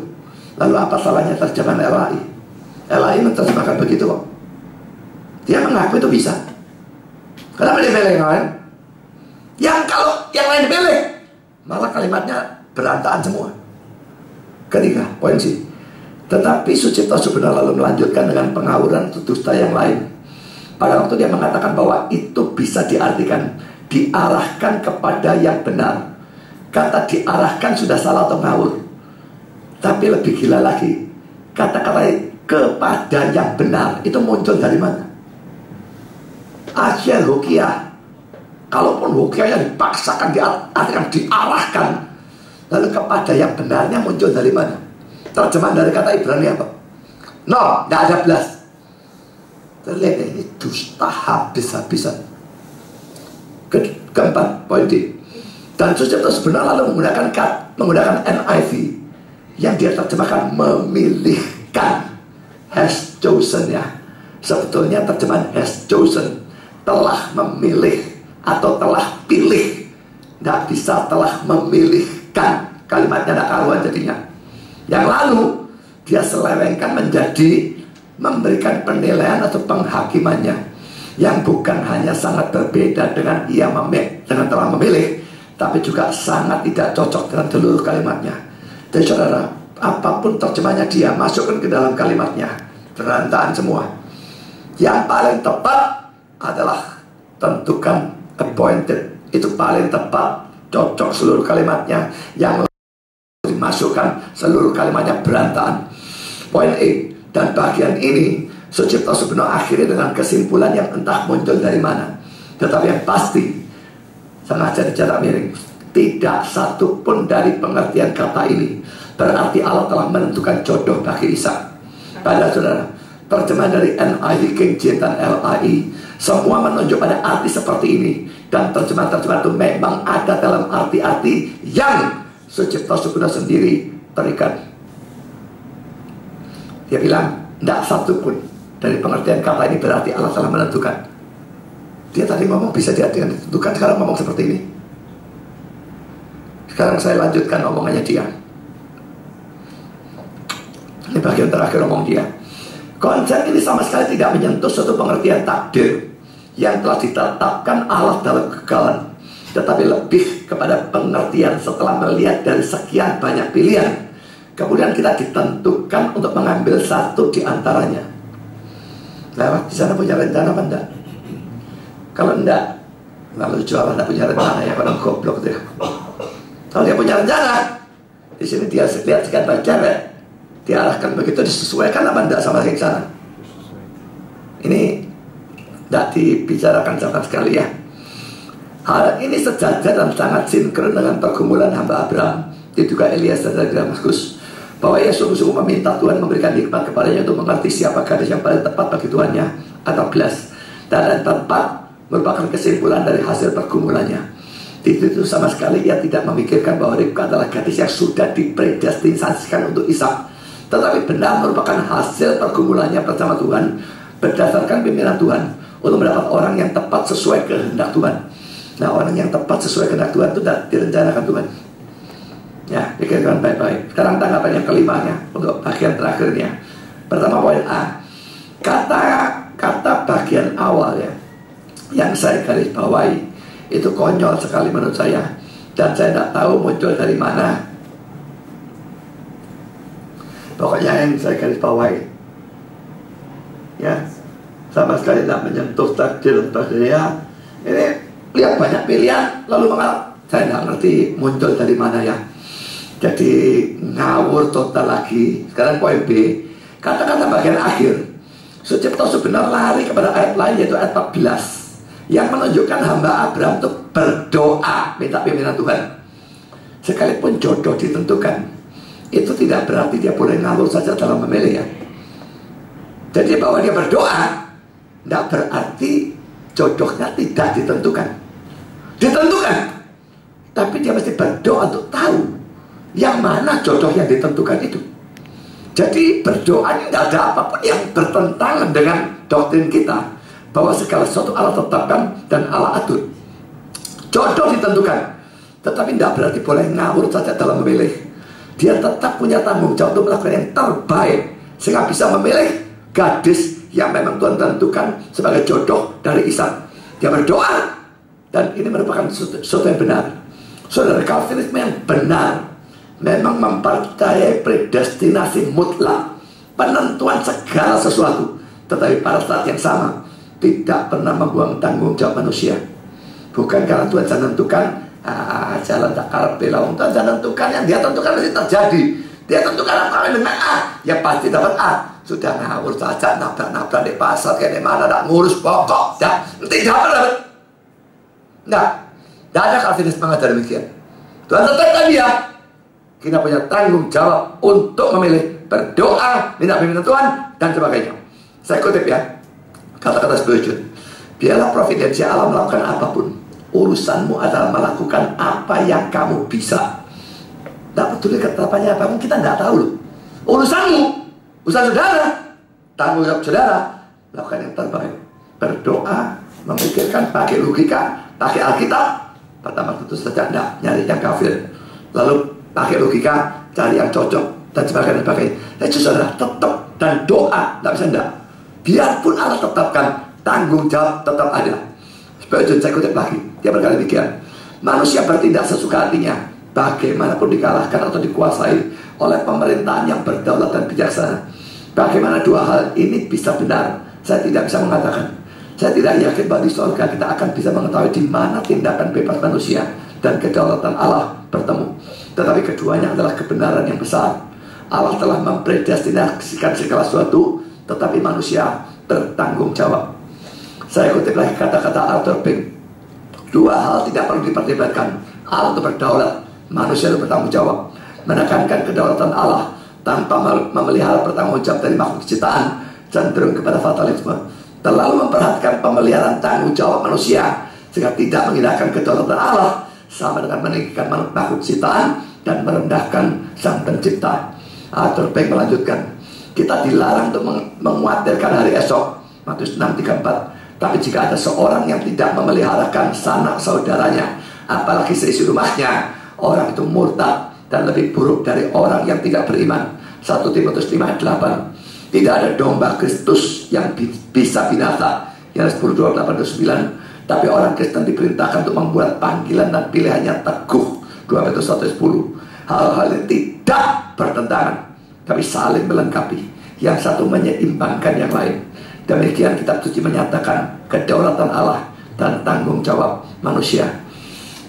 lalu apa salahnya terjemahan LAI? LAI menerjemahkan begitu kok. Dia mengaku itu bisa. Kenapa dia pilih yang lain? Yang kalau yang lain dipilih, malah kalimatnya berantakan semua. Ketiga, poin C. Tetapi Sucipto Subenno lalu melanjutkan dengan pengawuran dusta yang lain. Pada waktu dia mengatakan bahwa itu bisa diartikan diarahkan kepada yang benar. Kata diarahkan sudah salah atau ngawur. Tapi lebih gila lagi, kata-kata kepada yang benar itu muncul dari mana? Asia Rukiah. Kalaupun Rukiahnya dipaksakan diartikan diarahkan, lalu kepada yang benarnya muncul dari mana? Terjemahan dari kata Ibrani apa? No, tidak ada belas. Terlihat ini dusta habis-habisan. Keempat, poin D. Dan Sucipto Subenno lalu menggunakan NIV yang dia terjemahkan memilihkan, has chosen ya. Sebetulnya terjemahan has chosen, telah memilih atau telah pilih. Tidak bisa telah memilihkan, kalimatnya tidak karuan jadinya. Yang lalu dia selewengkan menjadi memberikan penilaian atau penghakimannya yang bukan hanya sangat berbeda dengan dengan telah memilih, tapi juga sangat tidak cocok dengan seluruh kalimatnya. Jadi saudara, apapun terjemahnya dia masukkan ke dalam kalimatnya, berantakan semua. Yang paling tepat adalah tentukan, appointed. Itu paling tepat, cocok seluruh kalimatnya. Yang dimasukkan seluruh kalimatnya berantakan. Poin E. Dan bagian ini Sucipto Subenno akhirnya dengan kesimpulan yang entah muncul dari mana. Tetapi yang pasti, sengaja dicetak miring, tidak satu pun dari pengertian kata ini berarti Allah telah menentukan jodoh bagi Ishak. Pada saudara, terjemahan dari NIV, King James dan LAI semua menunjuk pada arti seperti ini. Dan terjemahan-terjemahan itu memang ada dalam arti-arti yang Sucipto Subenno sendiri berikan. Dia bilang, tidak satu pun dari pengertian kata ini berarti Allah telah menentukan. Dia tadi ngomong bisa diartikan ditentukan, sekarang ngomong seperti ini. Sekarang saya lanjutkan omongannya dia. Ini bagian terakhir omong dia. Konsep ini sama sekali tidak menyentuh suatu pengertian takdir yang telah ditetapkan Allah dalam kegagalan, tetapi lebih kepada pengertian setelah melihat dari sekian banyak pilihan, kemudian kita ditentukan untuk mengambil satu di antaranya. Nah, di sana punya rencana apa enggak? Kalau enggak, lalu jualan enggak punya rencana, ya orang goblok dia. Kalau dia punya rencana, di sini dia lihat sekian banyak cewek, diarahkan begitu, disesuaikan apa enggak sama yang sana. Ini tidak dibicarakan sama sekali ya. Hal ini sejajar dan sangat sinkron dengan pergumulan hamba Abraham, juga Elias dari Damaskus, bahwa ia sungguh-sungguh meminta Tuhan memberikan hikmat kepadanya untuk mengerti siapa gadis yang paling tepat bagi tuannya atau belas. Dan tempat merupakan kesimpulan dari hasil pergumulannya. Itu sama sekali ia tidak memikirkan bahwa Ribka adalah gadis yang sudah dipredestinasikan untuk Ishak, tetapi benar merupakan hasil pergumulannya bersama Tuhan berdasarkan pimpinan Tuhan untuk mendapat orang yang tepat sesuai kehendak Tuhan. Nah, orang yang tepat sesuai kehendak Tuhan itu tidak direncanakan Tuhan. Ya, pikirkan baik-baik. Sekarang tanggapan yang kelimanya untuk bagian terakhirnya. Pertama, poin A. Kata bagian awal ya, yang saya garis bawahi, itu konyol sekali menurut saya. Dan saya tidak tahu muncul dari mana. Pokoknya yang saya garis bawahi, ya, sama sekali tidak menyentuh takdir ya. Ini lihat banyak pilihan lalu mengalah. Saya tidak ngerti muncul dari mana ya. Jadi ngawur total lagi. Sekarang poin B, kata-kata bagian akhir. Sucipto sebenarnya lari kepada ayat lain, yaitu ayat 14, yang menunjukkan hamba Abraham itu berdoa minta pimpinan Tuhan. Sekalipun jodoh ditentukan, itu tidak berarti dia boleh ngawur saja dalam memilih ya. Jadi bahwa dia berdoa tidak berarti jodohnya tidak ditentukan. Ditentukan, tapi dia mesti berdoa untuk tahu yang mana jodoh yang ditentukan itu. Jadi berdoa ini tidak ada apapun yang bertentangan dengan doktrin kita bahwa segala sesuatu Allah tetapkan dan Allah atur. Jodoh ditentukan, tetapi tidak berarti boleh ngawur saja dalam memilih. Dia tetap punya tanggung jawab untuk melakukan yang terbaik, sehingga bisa memilih gadis yang memang Tuhan tentukan sebagai jodoh dari Ishak. Dia berdoa, dan ini merupakan sesuatu yang benar. Saudara, Calvinisme yang benar memang mempercayai predestinasi mutlak, penentuan segala sesuatu, tetapi pada saat yang sama tidak pernah membuang tanggung jawab manusia. Bukan karena Tuhan saya tentukan jalan tak karep belawang, Tuhan saya tentukan yang dia tentukan pasti terjadi. Dia tentukan apa dengan A, ya pasti dapat A. Sudah ngawur saja, nabrak-nabrak di pasar kayak di mana, tak ngurus pokok, tak tidak dapat. Tidak ada Calvinisme mengajar demikian. Tuhan tetapkan dia. Kita punya tanggung jawab untuk memilih, berdoa, minta pimpinan Tuhan, dan sebagainya. Saya kutip ya, kata-kata Spurgeon. Biarlah providensia Allah melakukan apapun, urusanmu adalah melakukan apa yang kamu bisa. Tidak peduli ketetapannya apa, kita tidak tahu loh. Urusanmu, urusan saudara, tanggung jawab saudara, lakukan yang terbaik. Berdoa, memikirkan, pakai logika, pakai Alkitab. Pertama tentu saja tidak nyari yang kafir, lalu pakai logika, cari yang cocok, dan sebagainya. Jadi saudara, tetap dan doa, tidak bisa tidak. Biarpun Allah tetapkan, tanggung jawab tetap ada. Spurgeon, saya kutip lagi, dia berkata demikian. Manusia bertindak sesuka hatinya, bagaimanapun dikalahkan atau dikuasai oleh pemerintahan yang berdaulat dan bijaksana. Bagaimana dua hal ini bisa benar, saya tidak bisa mengatakan. Saya tidak yakin bahwa di surga kita akan bisa mengetahui di mana tindakan bebas manusia dan kedaulatan Allah bertemu. Tetapi keduanya adalah kebenaran yang besar. Allah telah mempredestinasikan segala sesuatu, tetapi manusia bertanggung jawab. Saya kutip lagi kata-kata Arthur Pink. Dua hal tidak perlu diperdebatkan. Allah itu berdaulat, manusia itu bertanggung jawab. Menekankan kedaulatan Allah tanpa memelihara pertanggung jawab dari makhluk ciptaan cenderung kepada fatalisme. Terlalu memperhatikan pemeliharaan tanggung jawab manusia sehingga tidak mengindahkan kedaulatan Allah, sama dengan meninggikan makhluk ciptaan dan merendahkan sang pencipta. Arthur Pink melanjutkan, kita dilarang untuk mengkhawatirkan hari esok, Matius 6:34. Tapi jika ada seorang yang tidak memeliharakan sanak saudaranya, apalagi seisi rumahnya, orang itu murtad dan lebih buruk dari orang yang tidak beriman. 1 Timotius 5 ayat 8. Tidak ada domba Kristus yang bisa binasa. Yohanes 10 8-9. Tapi orang Kristen diperintahkan untuk membuat panggilan dan pilihannya teguh. 2 Petrus 1 ayat 10. Hal-hal yang tidak bertentangan, tapi saling melengkapi. Yang satu menyeimbangkan yang lain. Demikian kitab suci menyatakan kedaulatan Allah dan tanggung jawab manusia.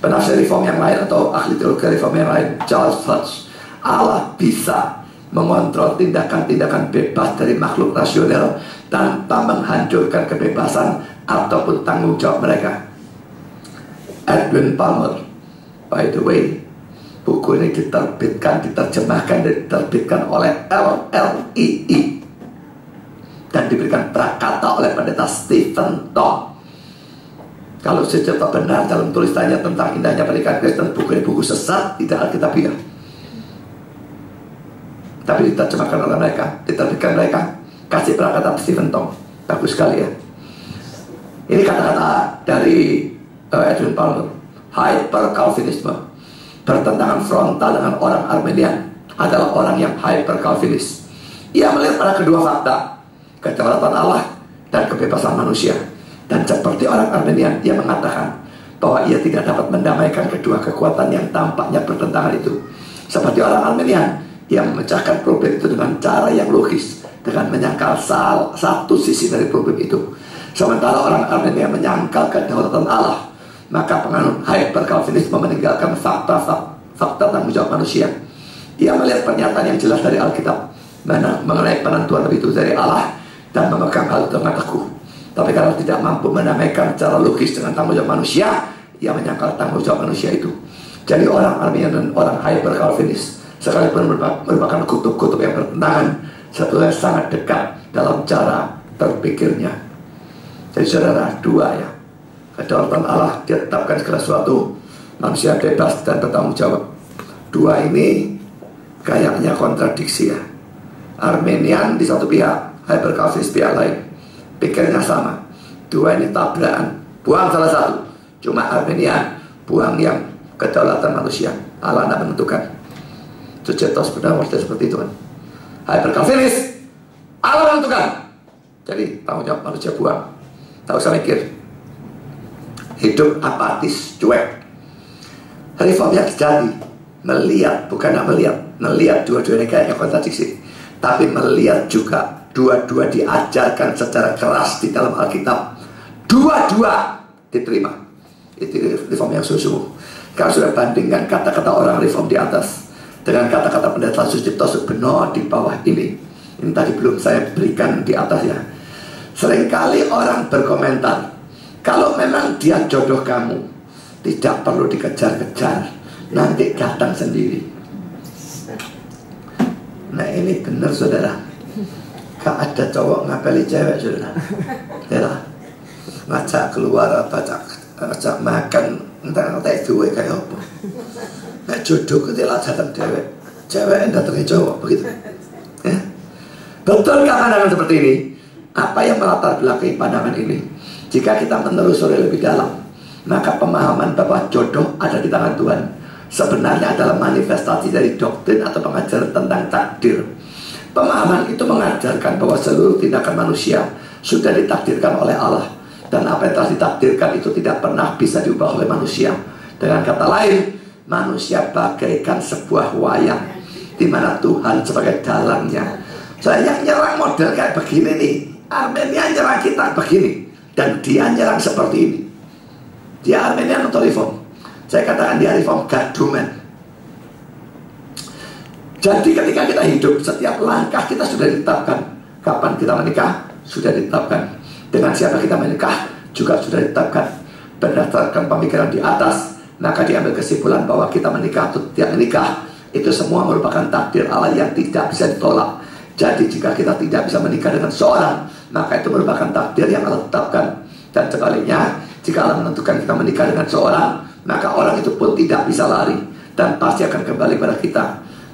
Penafsir reform yang lain atau ahli teologi reform yang lain, Charles Hodge, Allah bisa mengontrol tindakan-tindakan bebas dari makhluk rasional tanpa menghancurkan kebebasan ataupun tanggung jawab mereka. Edwin Palmer, by the way, buku ini diterjemahkan dan diterbitkan oleh LLII dan diberikan prakata oleh pendeta Stephen Tong. Kalau secerta benar dalam tulisannya tentang indahnya pernikahan Kristen, buku ini buku sesat, tidak alkitabiah. Tapi diterjemahkan oleh mereka, diterbitkan mereka. Kasih prakata Stephen Tong, bagus sekali ya. Ini kata-kata dari Edwin Palmer. Hyper Calvinisme, bertentangan frontal dengan orang Armenian, adalah orang yang hyper Calvinis. Ia melihat pada kedua fakta, kedaulatan Allah dan kebebasan manusia. Dan seperti orang Armenian, ia mengatakan bahwa ia tidak dapat mendamaikan kedua kekuatan yang tampaknya bertentangan itu. Seperti orang Armenian, ia memecahkan problem itu dengan cara yang logis, dengan menyangkal satu sisi dari problem itu. Sementara orang Armenia menyangkal kedaulatan Allah, maka penganut hyper Calvinisme meninggalkan fakta tanggung jawab manusia. Ia melihat pernyataan yang jelas dari Alkitab mengenai penentuan lebih itu dari Allah dan memegang hal itu dengan teguh. Tapi kalau tidak mampu mendamaikan secara logis dengan tanggung jawab manusia, ia menyangkal tanggung jawab manusia itu. Jadi orang Armenia dan orang hyper Calvinis sekalipun merupakan kutub-kutub yang bertentangan, sebetulnya sangat dekat dalam cara berpikirnya. Jadi saudara, dua ya, kedaulatan Allah ditetapkan segala sesuatu, manusia bebas dan bertanggung jawab. Dua ini kayaknya kontradiksi ya. Armenian di satu pihak, hyper Calvinis pihak lain, pikirnya sama. Dua ini tabrakan, buang salah satu. Cuma Armenian buang yang kedaulatan manusia, Allah tidak menentukan. Sucipto sebenarnya maksudnya seperti itu kan. Hyper Calvinis, Allah menentukan. Jadi tanggung jawab manusia buang. Tak usah mikir. Hidup apatis, cuek. Reform yang sejati melihat, bukan tidak melihat. Melihat dua-duanya kayaknya kontradiksi, tapi melihat juga dua-dua diajarkan secara keras di dalam Alkitab. Dua-dua diterima. Itu reform yang sungguh-sungguh. Kalau sudah bandingkan kata-kata orang reform di atas dengan kata-kata pendeta Sucipto Subeno di bawah ini. Ini tadi belum saya berikan di atas ya. Seringkali orang berkomentar, kalau memang dia jodoh kamu, tidak perlu dikejar-kejar, nanti datang sendiri. Nah ini benar saudara. Gak ada cowok ngapeli cewek saudara. Ya, ngajak keluar, ngajak makan, entah duwe kayak apa. Nah jodoh ketika datang cewek yang datangnya cowok begitu ya. Betul pandangan seperti ini? Apa yang melatar belakangi pandangan ini? Jika kita menelusuri lebih dalam, maka pemahaman bahwa jodoh ada di tangan Tuhan sebenarnya adalah manifestasi dari doktrin atau pengajaran tentang takdir. Pemahaman itu mengajarkan bahwa seluruh tindakan manusia sudah ditakdirkan oleh Allah, dan apa yang telah ditakdirkan itu tidak pernah bisa diubah oleh manusia. Dengan kata lain, manusia bagaikan sebuah wayang di mana Tuhan sebagai dalangnya. Saya nyerang model kayak begini nih, Armenia nyerang kita begini, dan dia nyerang seperti ini. Dia Armenian atau reform? Saya katakan dia reform gaduman. Jadi ketika kita hidup, setiap langkah kita sudah ditetapkan. Kapan kita menikah, sudah ditetapkan. Dengan siapa kita menikah, juga sudah ditetapkan. Berdasarkan pemikiran di atas, maka diambil kesimpulan bahwa kita menikah atau tidak menikah, itu semua merupakan takdir Allah yang tidak bisa ditolak. Jadi jika kita tidak bisa menikah dengan seorang, maka itu merupakan takdir yang Allah tetapkan. Dan sebaliknya, jika Allah menentukan kita menikah dengan seorang, maka orang itu pun tidak bisa lari dan pasti akan kembali pada kita.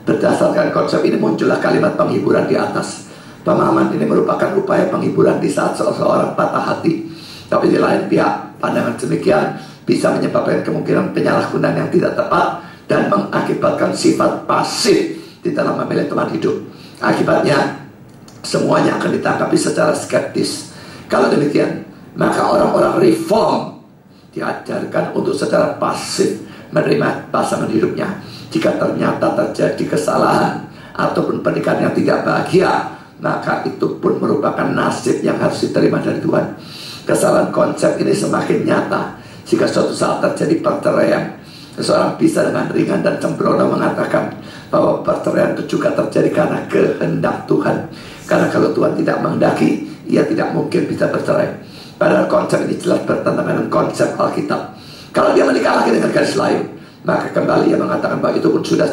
Berdasarkan konsep ini muncullah kalimat penghiburan di atas. Pemahaman ini merupakan upaya penghiburan di saat seseorang patah hati. Tapi di lain pihak, pandangan demikian bisa menyebabkan kemungkinan penyalahgunaan yang tidak tepat dan mengakibatkan sifat pasif di dalam memilih teman hidup. Akibatnya semuanya akan ditanggapi secara skeptis. Kalau demikian, maka orang-orang reform diajarkan untuk secara pasif menerima pasangan hidupnya. Jika ternyata terjadi kesalahan ataupun pernikahan yang tidak bahagia, maka itu pun merupakan nasib yang harus diterima dari Tuhan. Kesalahan konsep ini semakin nyata jika suatu saat terjadi perceraian. Seseorang bisa dengan ringan dan sembrono mengatakan bahwa perceraian itu juga terjadi karena kehendak Tuhan. Karena kalau Tuhan tidak menghendaki, ia tidak mungkin bisa bercerai. Padahal konsep ini jelas bertentangan dengan konsep Alkitab. Kalau dia menikah lagi dengan gadis lain, maka kembali ia mengatakan bahwa itu pun sudah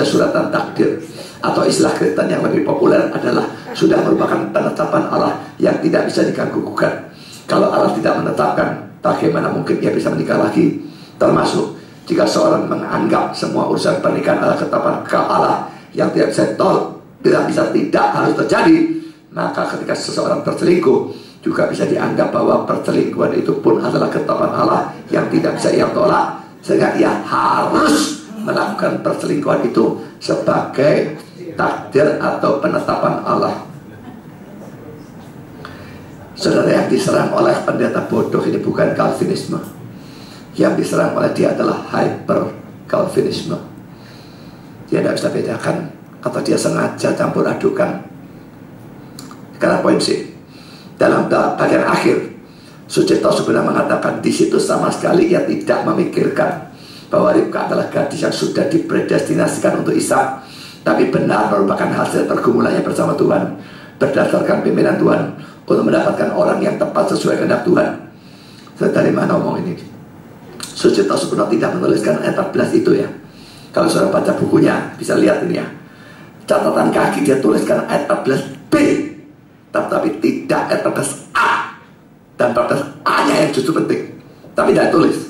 suratan takdir. Atau istilah Kristen yang lebih populer adalah sudah merupakan penetapan Allah yang tidak bisa diganggu-gugat. Kalau Allah tidak menetapkan, bagaimana mungkin ia bisa menikah lagi? Termasuk jika seorang menganggap semua urusan pernikahan adalah ketetapan Allah yang tidak bisa tidak harus terjadi, maka ketika seseorang berselingkuh juga bisa dianggap bahwa perselingkuhan itu pun adalah ketetapan Allah yang tidak bisa ia tolak, sehingga ia harus melakukan perselingkuhan itu sebagai takdir atau penetapan Allah. Saudara, yang diserang oleh pendeta bodoh ini bukan Calvinisme. Yang diserang oleh dia adalah hyper Calvinisme. Dia tidak bisa bedakan, atau dia sengaja campur adukan. Karena poin C, dalam bagian akhir, Sucipto sebenarnya mengatakan di situ sama sekali ia tidak memikirkan bahwa Ribka adalah gadis yang sudah dipredestinasikan untuk Ishak, tapi benar merupakan hasil pergumulannya bersama Tuhan berdasarkan pimpinan Tuhan untuk mendapatkan orang yang tepat sesuai kehendak Tuhan. Dari mana ngomong ini? Sucipto sebenarnya tidak menuliskan ayat 14 itu ya. Kalau saudara baca bukunya bisa lihat ini ya. Catatan kaki dia tuliskan ayat 14b, tapi tidak ayat 14a. Dan 14a-nya yang justru penting, tapi tidak tulis.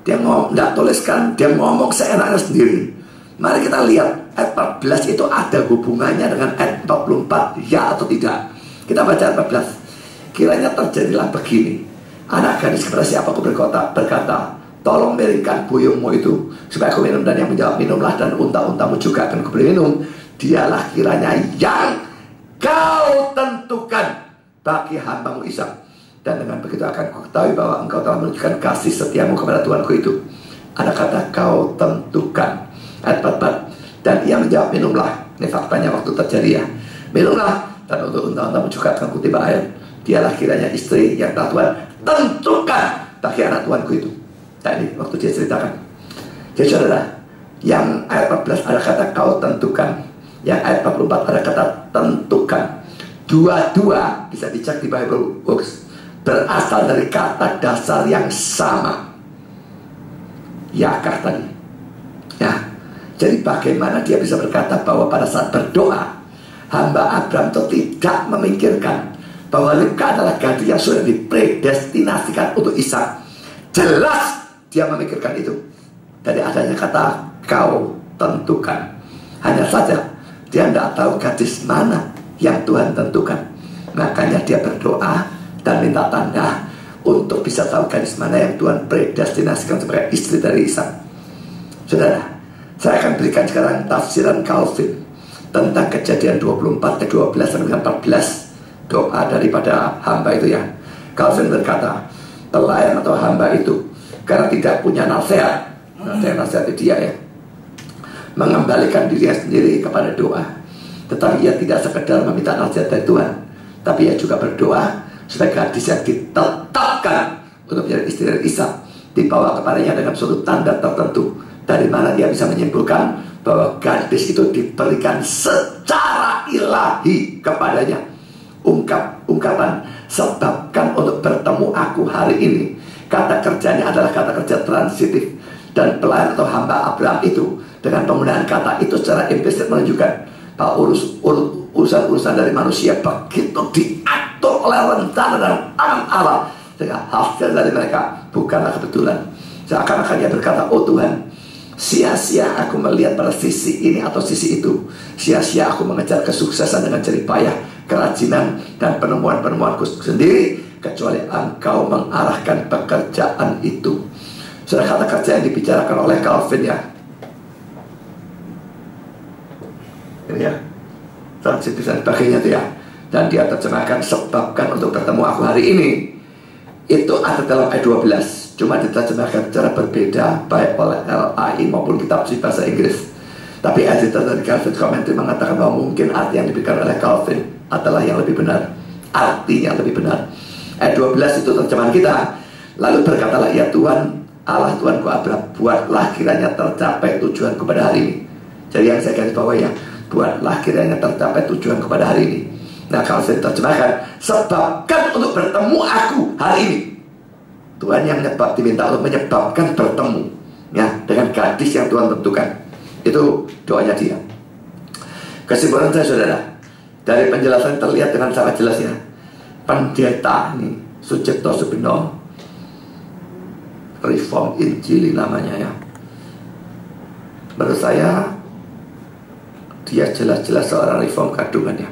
Dia tidak tuliskan, dia ngomong seenaknya sendiri. Mari kita lihat ayat 14 itu ada hubungannya dengan ayat 44, ya atau tidak. Kita baca ayat 14. Kiranya terjadilah begini, anak gadis kepada siapa aku berkata, tolong miringkan buyungmu itu supaya aku minum, dan yang menjawab minumlah, dan unta-untamu juga akan aku beri minum. Dialah kiranya yang kau tentukan bagi hambamu Ishak, dan dengan begitu akan ku ketahui bahwa engkau telah menunjukkan kasih setiamu kepada Tuanku itu. Ada kata kau tentukan. Ayat 44, dan ia menjawab minumlah. Ini faktanya waktu terjadi ya. Minumlah, dan untuk unta-untamu juga akan kutiba air. Dialah kiranya istri yang telah Tuhan tentukan bagi anak Tuanku itu. Nah ini waktu dia ceritakan. Jadi saudara, yang ayat 14 ada kata kau tentukan, yang ayat 44 ada kata tentukan. Dua-dua bisa dicek di Bible Books, berasal dari kata dasar yang sama, yakah tadi ya. Jadi bagaimana dia bisa berkata bahwa pada saat berdoa hamba Abraham itu tidak memikirkan bahwa Ribka adalah gadis yang sudah dipredestinasikan untuk Ishak. Jelas dia memikirkan itu dari adanya kata kau tentukan. Hanya saja dia tidak tahu gadis mana yang Tuhan tentukan. Makanya dia berdoa dan minta tanda untuk bisa tahu gadis mana yang Tuhan predestinasikan sebagai istri dari Ishak. Saudara, saya akan berikan sekarang tafsiran Calvin tentang Kejadian 24 ke 12 sampai 14, doa daripada hamba itu ya. Calvin berkata, pelayan atau hamba itu karena tidak punya nasihat, nasihat dia ya, mengembalikan dirinya sendiri kepada doa. Tetapi ia tidak sekedar meminta nasihat dari Tuhan, tapi ia juga berdoa supaya gadis yang ditetapkan untuk menjadi istri dari Ishak dibawa kepadanya dengan suatu tanda tertentu. Dari mana dia bisa menyimpulkan bahwa gadis itu diberikan secara ilahi kepadanya. Ungkapan sebabkan untuk bertemu aku hari ini, kata kerjanya adalah kata kerja transitif. Dan pelayan atau hamba Abraham itu dengan penggunaan kata itu secara implisit menunjukkan bahwa urusan-urusan dari manusia begitu diatur oleh rencana dan tangan Allah, sehingga hasil dari mereka bukanlah kebetulan. Seakan-akan dia berkata, oh Tuhan, sia-sia aku melihat pada sisi ini atau sisi itu. Sia-sia aku mengejar kesuksesan dengan jerih payah, kerajinan, dan penemuan-penemuanku sendiri, kecuali Engkau mengarahkan pekerjaan itu. Sudah kata kerja yang dibicarakan oleh Calvin ya. Ini ya, transitif dan sebagainya itu ya. Dan dia terjemahkan sebabkan untuk bertemu aku hari ini. Itu ada dalam ayat 12. Cuma diterjemahkan secara berbeda baik oleh LAI maupun kitab bahasa Inggris. Tapi editor dari Calvin Commentary mengatakan bahwa mungkin arti yang diberikan oleh Calvin adalah yang lebih benar. Artinya lebih benar. Ayat 12 itu terjemahan kita. Lalu berkatalah ya Tuhan Allah Tuhanku Abraham, buatlah kiranya tercapai tujuanku pada hari ini. Jadi yang saya garis bawah ya, buatlah kiranya tercapai tujuan kepada hari ini. Nah kalau saya terjemahkan, sebabkan untuk bertemu aku hari ini. Tuhan yang diminta untuk menyebabkan bertemu ya dengan gadis yang Tuhan tentukan. Itu doanya dia. Kesimpulan saya saudara, dari penjelasan terlihat dengan sangat jelas ya, pendeta ini Sucipto Subino, Reform Injili namanya ya. Menurut saya dia jelas-jelas seorang reform kandungan ya.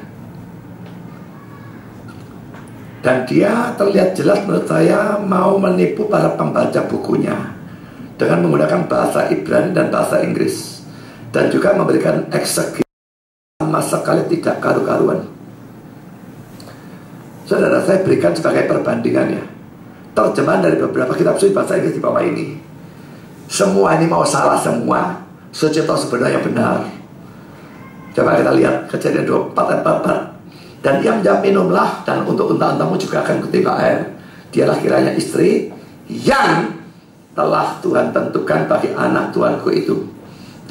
Dan dia terlihat jelas menurut saya mau menipu para pembaca bukunya dengan menggunakan bahasa Ibrani dan bahasa Inggris, dan juga memberikan eksegesi sama sekali tidak karu-karuan. Saudara, saya berikan sebagai perbandingan ya, terjemahan dari beberapa kitab suci bahasa Inggris di bawah ini. Semua ini mau salah semua. Sucipto sebenarnya benar. Coba kita lihat Kejadian 24 ayat 44. Dan ia menjawab, minumlah, dan untuk unta-untamu juga akan kutiba air. Dialah kiranya istri yang telah Tuhan tentukan bagi anak Tuanku itu.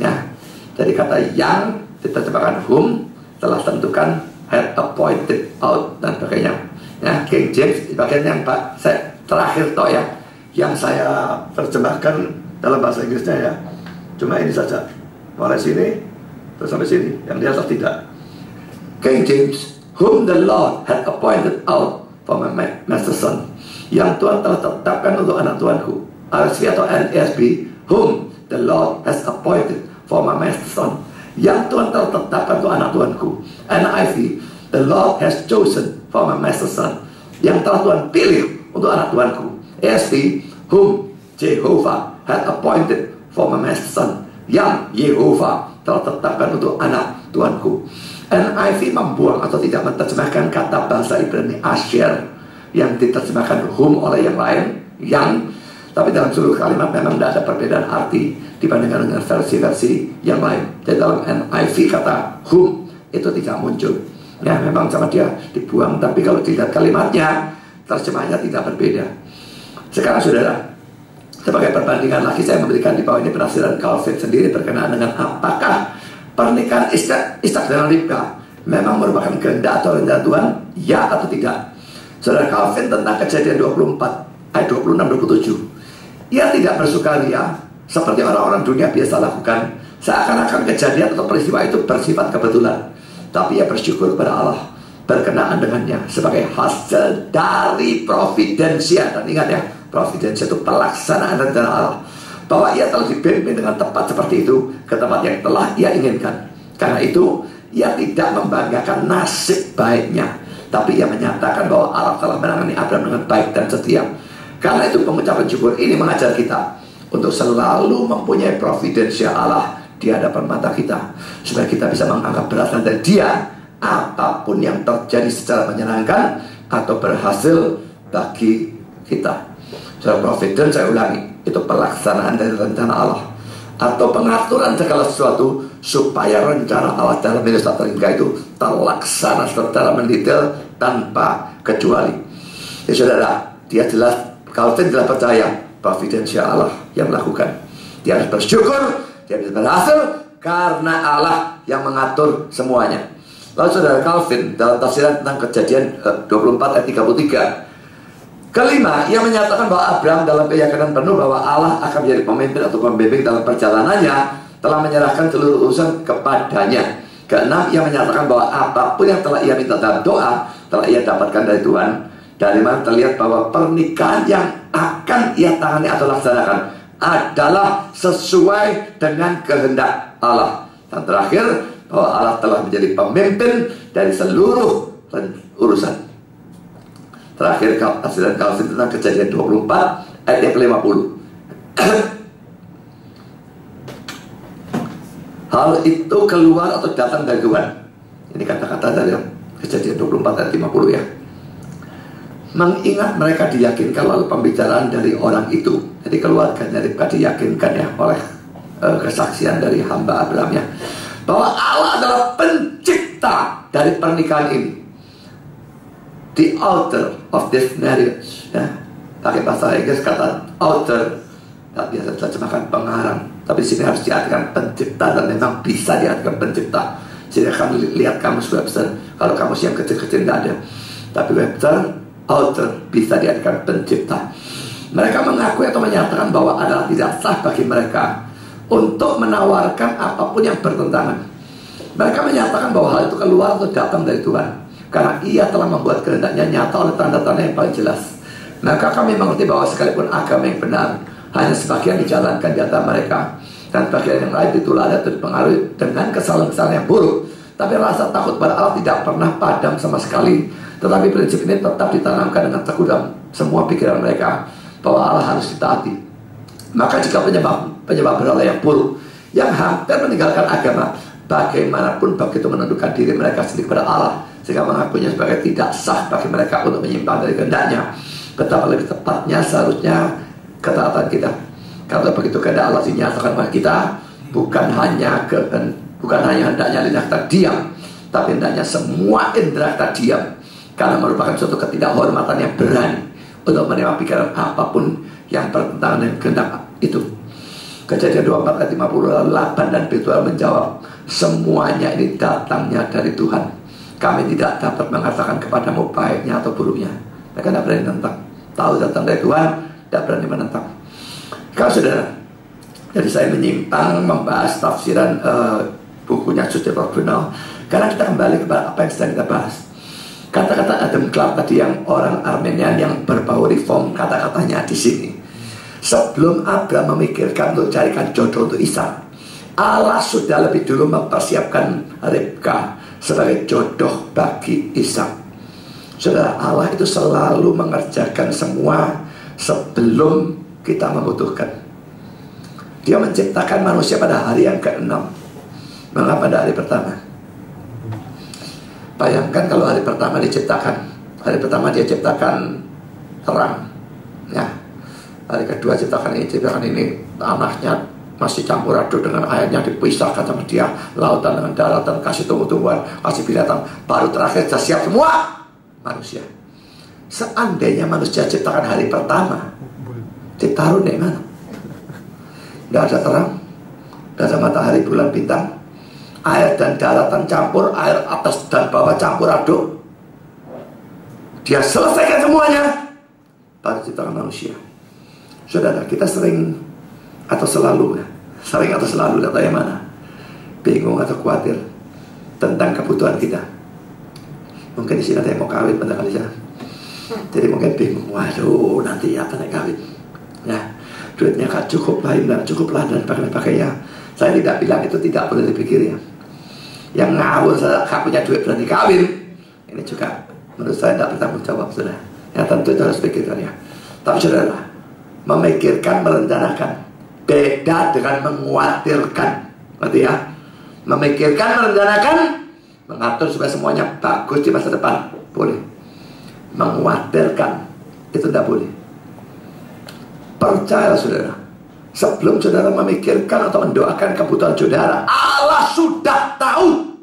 Ya, jadi kata yang diterjemahkan whom, telah tentukan, had appointed, out, dan sebagainya. Ya, King James bagian yang saya terakhir toh ya, yang saya terjemahkan dalam bahasa Inggrisnya ya. Cuma ini saja, mulai sini terus sampai sini, yang di atas tidak. King James, whom the Lord had appointed out for my master son, yang Tuhan telah tetapkan untuk anak Tuanku. RSV atau NASB, whom the Lord has appointed for my master son, yang Tuhan telah tetapkan untuk anak Tuanku. NIV, the Lord has chosen for my master son, yang telah Tuhan pilih untuk anak Tuanku. ASB, whom Jehovah had appointed for my master son, yang Yehovah telah tetapkan untuk anak Tuanku. NIV membuang atau tidak menerjemahkan kata bahasa Ibrani asher yang diterjemahkan whom oleh yang lain, yang, tapi dalam seluruh kalimat memang tidak ada perbedaan arti dibandingkan dengan versi-versi yang lain. Jadi dalam NIV kata whom itu tidak muncul. Ya memang sama dia dibuang, tapi kalau dilihat kalimatnya, terjemahnya tidak berbeda. Sekarang saudara, sebagai perbandingan lagi saya memberikan di bawah ini penafsiran Calvin sendiri berkenaan dengan apakah pernikahan Ishak dan Ribka memang merupakan kehendak atau rencana Tuhan, ya atau tidak. Saudara, Calvin tentang Kejadian 24 ayat 26-27, ia tidak bersukaria seperti orang-orang dunia biasa lakukan, seakan-akan kejadian atau peristiwa itu bersifat kebetulan, tapi ia bersyukur kepada Allah berkenaan dengannya sebagai hasil dari providensia. Dan ingat ya, providensia itu pelaksanaan rencana Allah, bahwa ia telah dipimpin dengan tepat seperti itu ke tempat yang telah ia inginkan. Karena itu ia tidak membanggakan nasib baiknya, tapi ia menyatakan bahwa Allah telah menangani Abraham dengan baik dan setia. Karena itu pengucapan syukur ini mengajar kita untuk selalu mempunyai providensia Allah di hadapan mata kita, supaya kita bisa menganggap berasal dari Dia apapun yang terjadi secara menyenangkan atau berhasil bagi kita. Secara providence, saya ulangi, itu pelaksanaan dari rencana Allah atau pengaturan segala sesuatu supaya rencana Allah dalam hidup satu ringka itu terlaksana secara mendetail tanpa kecuali. Ya saudara, dia jelas, Calvin jelas percaya providensia Allah yang melakukan. Dia harus bersyukur, dia bisa berhasil karena Allah yang mengatur semuanya. Lalu saudara, Calvin dalam tafsiran tentang Kejadian 24 ayat 33, kelima, ia menyatakan bahwa Abraham dalam keyakinan penuh bahwa Allah akan menjadi pemimpin atau pembimbing dalam perjalanannya, telah menyerahkan seluruh urusan kepadanya. Keenam, ia menyatakan bahwa apapun yang telah ia minta dalam doa telah ia dapatkan dari Tuhan. Dari mana terlihat bahwa pernikahan yang akan ia tangani atau laksanakan adalah sesuai dengan kehendak Allah. Dan terakhir, bahwa Allah telah menjadi pemimpin dari seluruh urusan. Terakhir, tafsiran Calvin tentang Kejadian 24 ayat yang ke-50. Hal itu keluar atau datang dari Tuhan. Ini kata-kata dari Kejadian 24 ayat 50 ya. Mengingat mereka diyakinkan lalu pembicaraan dari orang itu. Jadi keluarganya Ribka diyakinkan ya oleh kesaksian dari hamba Abraham ya, bahwa Allah adalah pencipta dari pernikahan ini. The author of this marriage ya. Pakai bahasa Inggris kata author, tak biasa terjemahkan pengarang, tapi sini harus diartikan pencipta, dan memang bisa diartikan pencipta. Jadi kamu lihat kamus Webster, kalau kamus yang kecil-kecil tidak ada, tapi Webster author bisa diartikan pencipta. Mereka mengakui atau menyatakan bahwa adalah tidak sah bagi mereka untuk menawarkan apapun yang bertentangan. Mereka menyatakan bahwa hal itu keluar atau datang dari Tuhan, karena Ia telah membuat kehendaknya nyata oleh tanda-tanda yang paling jelas. Maka kami mengerti bahwa sekalipun agama yang benar hanya sebagian dijalankan di antara mereka, dan bagian yang lain dituladan atau dipengaruhi dengan kesalahan-kesalahan yang buruk, tapi rasa takut pada Allah tidak pernah padam sama sekali. Tetapi prinsip ini tetap ditanamkan dengan teguh dalam semua pikiran mereka, bahwa Allah harus ditaati. Maka jika penyebab berhala yang buruk yang hampir meninggalkan agama, bagaimanapun begitu menundukkan diri mereka sendiri kepada Allah, sehingga mengakuinya sebagai tidak sah bagi mereka untuk menyimpang dari kehendaknya, betapa lebih tepatnya seharusnya ketaatan kita. Kalau begitu kehendak Allah dinyatakan kepada kita, bukan hanya hendaknya lidah kita diam, tapi hendaknya semua indera kita diam, karena merupakan suatu ketidakhormatan yang berani untuk menerima pikiran apapun yang bertentangan dengan kehendak itu. Kejadian 24 ayat 58 dan Petrus menjawab, semuanya ini datangnya dari Tuhan. Kami tidak dapat mengatakan kepadamu baiknya atau buruknya. Mereka tidak berani menentang. Tahu datang dari Tuhan, tidak berani menentang. Kalau saudara, jadi saya menyimpang membahas tafsiran bukunya Suci Tribunal, karena kita kembali kepada apa yang sedang kita bahas. Kata-kata Adam Clark tadi, yang orang Armenian yang berbau reform, kata-katanya di sini, sebelum Abraham memikirkan untuk carikan jodoh untuk Ishak, Allah sudah lebih dulu mempersiapkan Ribka sebagai jodoh bagi Ishak. Saudara, Allah itu selalu mengerjakan semua sebelum kita membutuhkan. Dia menciptakan manusia pada hari yang ke-6. Mengapa pada hari pertama? Bayangkan kalau hari pertama diciptakan, hari pertama dia ciptakan terang ya, hari kedua ciptakan ini, tanahnya masih campur aduk dengan airnya, dipisahkan sama dia, lautan dengan daratan, kasih tumbuh-tumbuhan, kasih binatang, baru terakhir sudah siap semua manusia. Seandainya manusia ciptakan hari pertama, ditaruh di mana? Tidak ada terang, tidak ada matahari, bulan, bintang, air dan daratan campur, air atas dan bawah campur aduk. Dia selesaikan semuanya, baru ciptakan manusia. Saudara, kita sering atau selalu atau yang mana, bingung atau khawatir tentang kebutuhan kita. Mungkin di sini ada yang mau kawin pada kali sana, jadi mungkin bingung, waduh nanti apa nih kawin ya, duitnya gak cukup lah, nggak cukup lah, dan sebagainya. Saya tidak bilang itu tidak boleh dipikir ya. Yang ngawur gak punya duit berarti kawin, ini juga menurut saya tidak bertanggung jawab, saudara. Ya tentu itu harus pikirkan ya. Tapi saudara, memikirkan, merencanakan beda dengan mengkhawatirkan. Berarti ya, memikirkan, merencanakan, mengatur supaya semuanya bagus di masa depan, boleh. Mengkhawatirkan, itu tidak boleh. Percaya saudara, sebelum saudara memikirkan atau mendoakan kebutuhan saudara, Allah sudah tahu,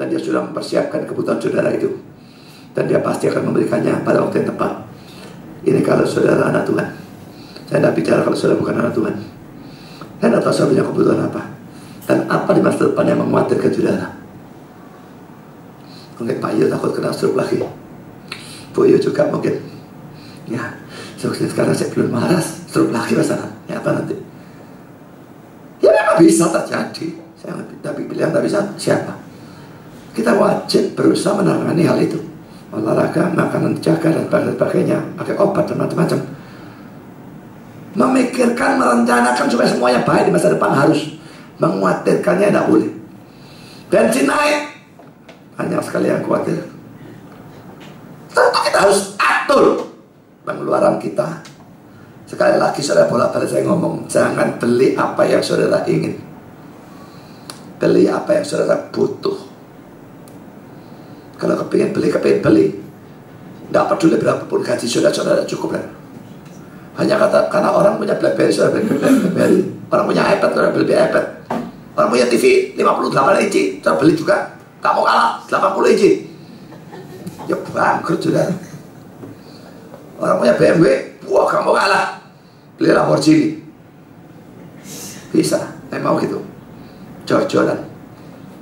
dan Dia sudah mempersiapkan kebutuhan saudara itu, dan Dia pasti akan memberikannya pada waktu yang tepat. Ini kalau saudara anak Tuhan. Saya tidak bicara kalau saudara bukan anak Tuhan. Saya tidak tahu saudara punya kebutuhan apa, dan apa di masa depan yang mengkhawatirkan saudara. Mungkin Pak Yu takut kena stroke lagi, Bu Yu juga mungkin ya, sekarang saya belum waras, stroke lagi masalah ya, apa nanti ya, memang bisa terjadi. Saya tapi bilang tak bisa, siapa? Kita wajib berusaha menangani hal itu, olahraga, makanan jaga dan sebagainya, pakai obat dan macam-macam. Memikirkan, merencanakan supaya semuanya baik di masa depan harus. Mengkhawatirkannya tidak boleh. Bensin naik, banyak sekali yang khawatir. Tentu kita harus atur pengeluaran kita Sekali lagi saudara, bolak-balik saya ngomong, jangan beli apa yang saudara ingin, beli apa yang saudara butuh. Kalau kepingin beli, tidak peduli berapapun gaji saudara cukup kan. Hanya karena orang punya BlackBerry, saudara beli BlackBerry. Orang punya iPad, saudara beli iPad. Orang punya TV 58 inci, saudara beli juga. Tak mau kalah 80 inci. Ya bangkrut saudara. Orang punya BMW, wah kamu kalah, beli Lamborghini. Bisa, memang gitu. Jor-joran.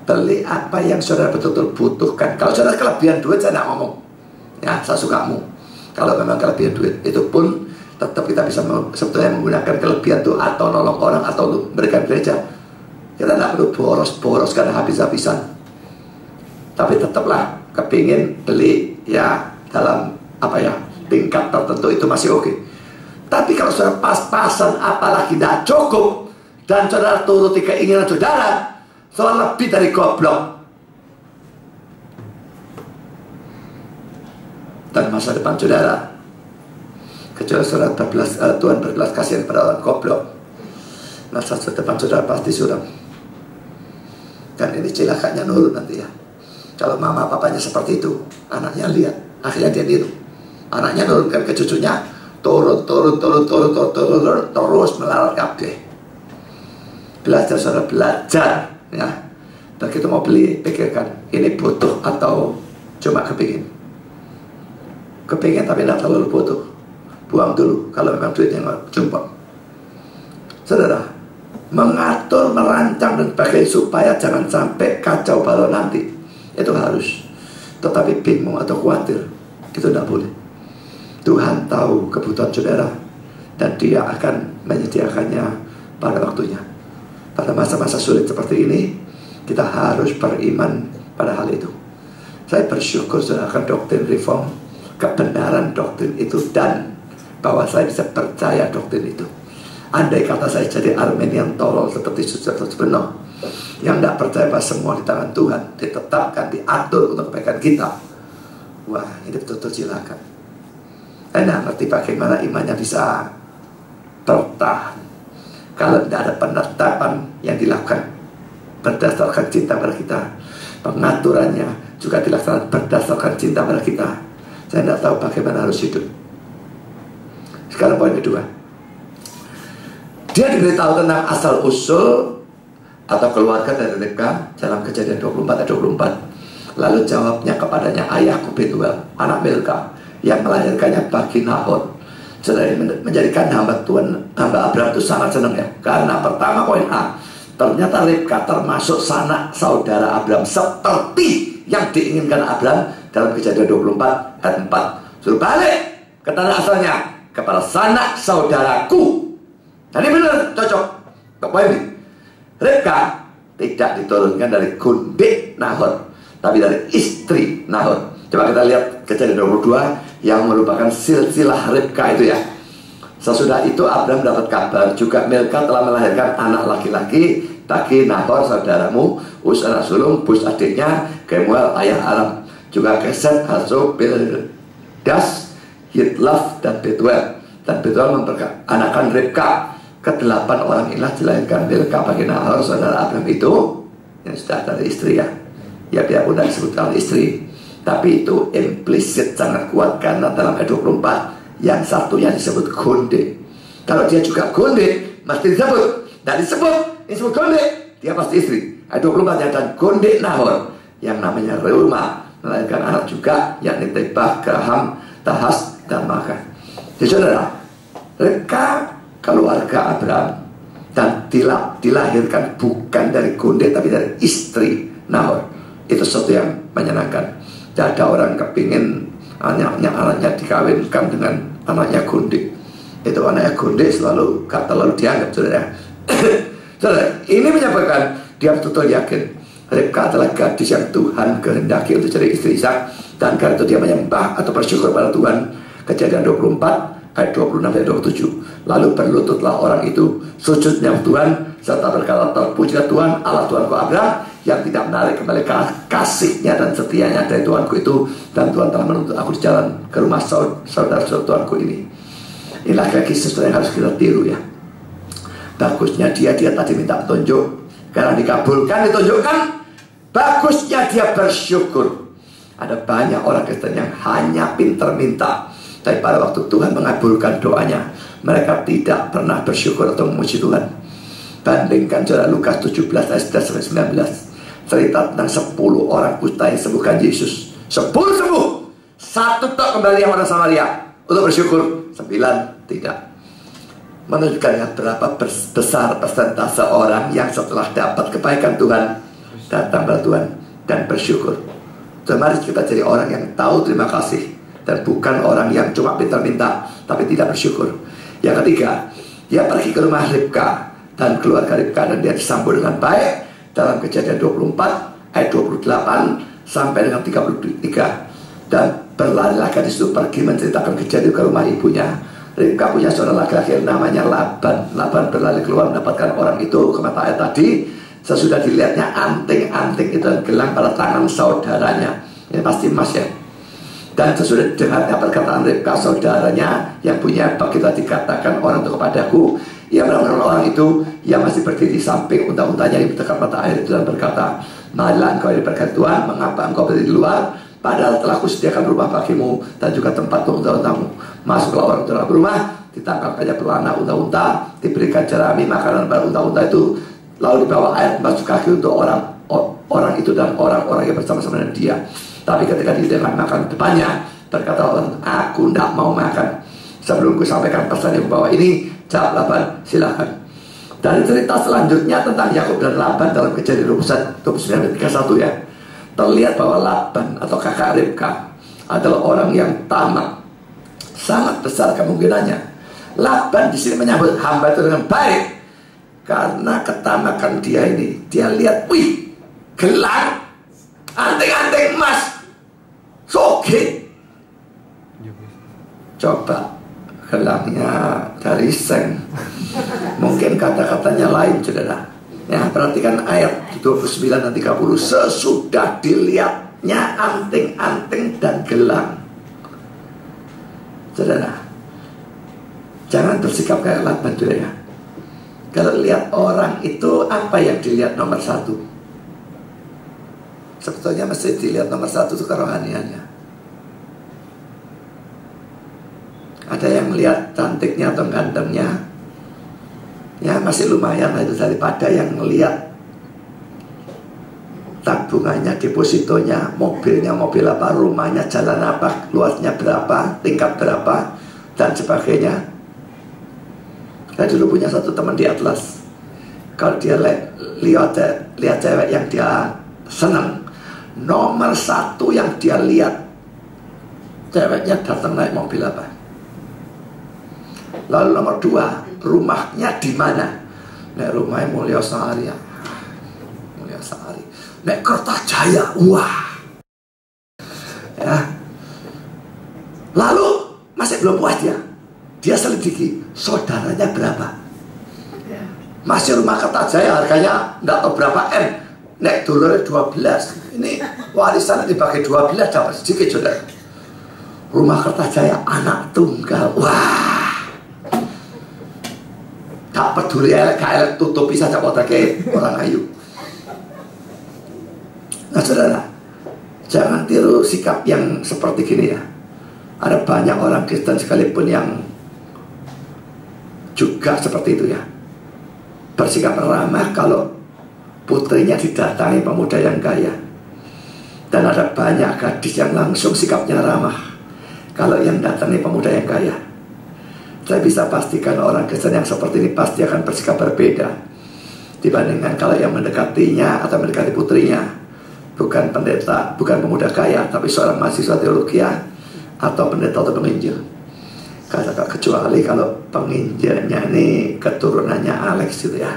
Beli apa yang saudara betul-betul butuhkan. Kalau saudara kelebihan duit, saya tidak ngomong. Ya, saya sukamu. Kalau memang kelebihan duit, itu pun tetap kita bisa sebetulnya menggunakan kelebihan itu atau nolong orang atau untuk berikan gereja. Kita tidak perlu boros-boros karena habis-habisan. Tapi tetaplah kepingin beli ya dalam apa ya tingkat tertentu itu masih oke. Tapi kalau saudara pas-pasan apalagi tidak cukup dan saudara turuti keinginan saudara, saudara lebih dari goblok. Dan masa depan saudara, kecuali saudara Tuhan berbelas kasihan pada orang goblok, masa depan saudara pasti suram. Dan ini celakanya nurut nanti ya. Kalau mama papanya seperti itu, anaknya lihat, akhirnya dia niru. Anaknya nurunkan ke cucunya, turun terus melarat kabeh. Belajar saudara, belajar ya. Begitu mau beli, pikirkan ini butuh atau cuma kepingin. Kepingin tapi tidak terlalu butuh, buang dulu kalau memang duitnya nggak jumpa. Saudara, mengatur, merancang dan sebagainya supaya jangan sampai kacau balau nanti, itu harus. Tetapi bingung atau khawatir, itu tidak boleh. Tuhan tahu kebutuhan saudara dan Dia akan menyediakannya pada waktunya. Pada masa-masa sulit seperti ini, kita harus beriman pada hal itu. Saya bersyukur saudara akan doktrin reform, kebenaran doktrin itu, dan bahwa saya bisa percaya doktrin itu. Andai kata saya jadi Armenian tolol seperti Suster Beno yang tidak percaya bahwa semua di tangan Tuhan, ditetapkan, diatur untuk kebaikan kita, wah ini betul-betul silakan. Saya tidak ngerti bagaimana imannya bisa bertahan kalau tidak ada penetapan yang dilakukan berdasarkan cinta pada kita. Pengaturannya juga dilaksanakan berdasarkan cinta pada kita. Saya tidak tahu bagaimana harus hidup. Sekarang poin kedua, dia diberitahu tentang asal usul atau keluarga dari Ribka dalam Kejadian 24 ayat 24. Lalu jawabnya kepadanya ayahku Betuel, anak Milka, yang melahirkannya bagi Nahor. Saudara, menjadikan hamba Tuhan, hamba Abraham itu sangat senang ya. Karena pertama poin A, ternyata Ribka termasuk sanak saudara Abraham seperti yang diinginkan Abraham dalam Kejadian 24 ayat 4. Suruh balik ke tanah asalnya, kepada sanak saudaraku. Nah, ini benar, cocok. Poin ini, Ribka tidak diturunkan dari gundik Nahor, tapi dari istri Nahor. Coba kita lihat Kejadian 22 yang merupakan silsilah Ribka itu ya. Sesudah itu Abraham dapat kabar juga Milka telah melahirkan anak laki-laki bagi Nahor saudaramu, Uz anak sulung, Bus adiknya, Kemuel ayah Aram, juga Keset, Hazo, Pildas, Hitlaf dan Betuel. Dan Betuel memperanakan Ribka. Ke-8 orang inilah dilahirkan Milka bagi Nahor saudara Abraham itu, yang sudah dari istri ya. Ya biarpun tidak disebutkan istri, tapi itu implisit sangat kuat karena dalam ayat 24 yang satunya disebut gonde. Kalau dia juga gonde, mesti disebut. Tidak disebut gonde, dia pasti istri. Ayat 24 yang dan gonde Nahor yang namanya Reuma melahirkan anak juga, yakni Tebah, Gaham, Tahas dan Makan. Jadi saudara, Ribka keluarga Abraham dan dilahirkan bukan dari gonde tapi dari istri Nahor. Itu sesuatu yang menyenangkan. Tidak ada orang kepingin anaknya dikawinkan dengan anaknya gonde. Itu anaknya gonde selalu dianggap saudara. Saudara, ini menyebabkan dia betul yakin Ribka adalah gadis yang Tuhan kehendaki untuk jadi istri Ishak, dan karena itu dia menyembah atau bersyukur pada Tuhan. Kejadian 24 ayat 26 dan 27. Lalu berlututlah orang itu sujudnya Tuhan serta berkata, terpujilah Tuhan Allah Tuhanku Abraham yang tidak menarik kembali kasihnya dan setianya dari Tuhanku itu, dan Tuhan telah menuntut aku di jalan ke rumah saudara Tuhanku ini. Ini lagi-lagi sesuatu yang harus kita tiru ya. Bagusnya dia tadi minta petunjuk, karena dikabulkan, ditunjukkan. Bagusnya dia bersyukur. Ada banyak orang Kristen yang hanya pintar minta, tapi pada waktu Tuhan mengabulkan doanya, mereka tidak pernah bersyukur atau memuji Tuhan. Bandingkan saudara Lukas 17 ayat 19, cerita tentang 10 orang kusta yang sembuhkan Yesus. 10 sembuh, 1 tok kembali yang orang Samaria untuk bersyukur, 9 tidak. Menunjukkan yang berapa besar persentase orang yang setelah dapat kebaikan Tuhan datang kepada Tuhan dan bersyukur. Dan mari kita jadi orang yang tahu terima kasih, dan bukan orang yang cuma minta tapi tidak bersyukur. Yang ketiga, dia pergi ke rumah Ribka dan keluarga Ribka, dan dia disambut dengan baik dalam Kejadian 24 ayat 28 sampai dengan 33. Dan berlarilah gadis itu pergi menceritakan kejadian ke rumah ibunya. Ribka punya seorang laki-laki yang namanya Laban. Laban berlari keluar mendapatkan orang itu ke mata ayat tadi. Sesudah dilihatnya anting-anting itu dan gelang pada tangan saudaranya. Ini pasti emas ya. Dan sesudah dengarnya perkataan Ribka saudaranya yang punya begitu dikatakan orang itu kepadaku, ia melakukan orang itu yang masih berdiri di samping unta-untanya di dekat mata air itu dan berkata, marilah engkau diberkati Tuhan, mengapa engkau berdiri di luar, padahal telah kusediakan rumah bagimu dan juga tempat untuk unta-untamu. Masuklah orang itu dalam rumah, ditangkapkannya pelana unta-unta, diberikan jerami makanan pada unta-unta itu, lalu dibawa air masuk kaki untuk orang itu dan orang-orang yang bersama-sama dengan dia. Tapi ketika dia makan depannya, berkata orang, aku tidak mau makan sebelum ku sampaikan pesan yang membawa ini. Jawab Laban, silakan. Dari cerita selanjutnya tentang Yakub dan Laban dalam Kejadian 29:31 ya, terlihat bahwa Laban atau kakak Ribka adalah orang yang tamak. Sangat besar kemungkinannya Laban di sini menyambut hamba itu dengan baik, karena ketamakan dia ini. Dia lihat, wih, gelang, anting-anting emas, soge. Coba gelangnya dari seng, mungkin kata-katanya lain, saudara. Ya, perhatikan ayat 29 dan 30. Sesudah dilihatnya anting-anting dan gelang. Saudara, jangan bersikap kayak Laban, saudara. Kalau lihat orang itu, apa yang dilihat nomor satu? Sebetulnya mesti dilihat nomor satu itu kerohaniannya. Ada yang melihat cantiknya atau gantengnya, ya masih lumayan itu, daripada yang melihat tabungannya, depositonya, mobilnya mobil apa, rumahnya jalan apa, luasnya berapa, tingkat berapa, dan sebagainya. Saya dulu punya satu teman di Atlas. Kalau dia lihat cewek yang dia senang, nomor satu yang dia lihat, ceweknya datang naik mobil apa. Lalu nomor dua, rumahnya di mana? Nek rumahnya Mulyasari ya. Mulyasari. Nek Kertajaya, wah. Ya. Lalu masih belum puas dia. Dia selidiki, saudaranya berapa? Masih rumah Kertajaya harganya enggak tahu berapa M. Nek dulurnya 12. Ini warisan dibagi 12 dapat sedikit, saudara. Rumah Kertajaya anak tunggal. Wah. Tak peduli elek tutupi saja kotaknya orang ayu. Nah saudara, jangan tiru sikap yang seperti gini ya. Ada banyak orang Kristen sekalipun yang juga seperti itu ya. Bersikap ramah kalau putrinya didatangi pemuda yang kaya. Dan ada banyak gadis yang langsung sikapnya ramah kalau yang datangi pemuda yang kaya. Saya bisa pastikan orang Kristen yang seperti ini pasti akan bersikap berbeda dibandingkan kalau yang mendekatinya atau mendekati putrinya bukan pendeta, bukan pemuda kaya, tapi seorang mahasiswa teologi atau pendeta atau penginjil. Kecuali kalau penginjilnya ini keturunannya Alex gitu ya.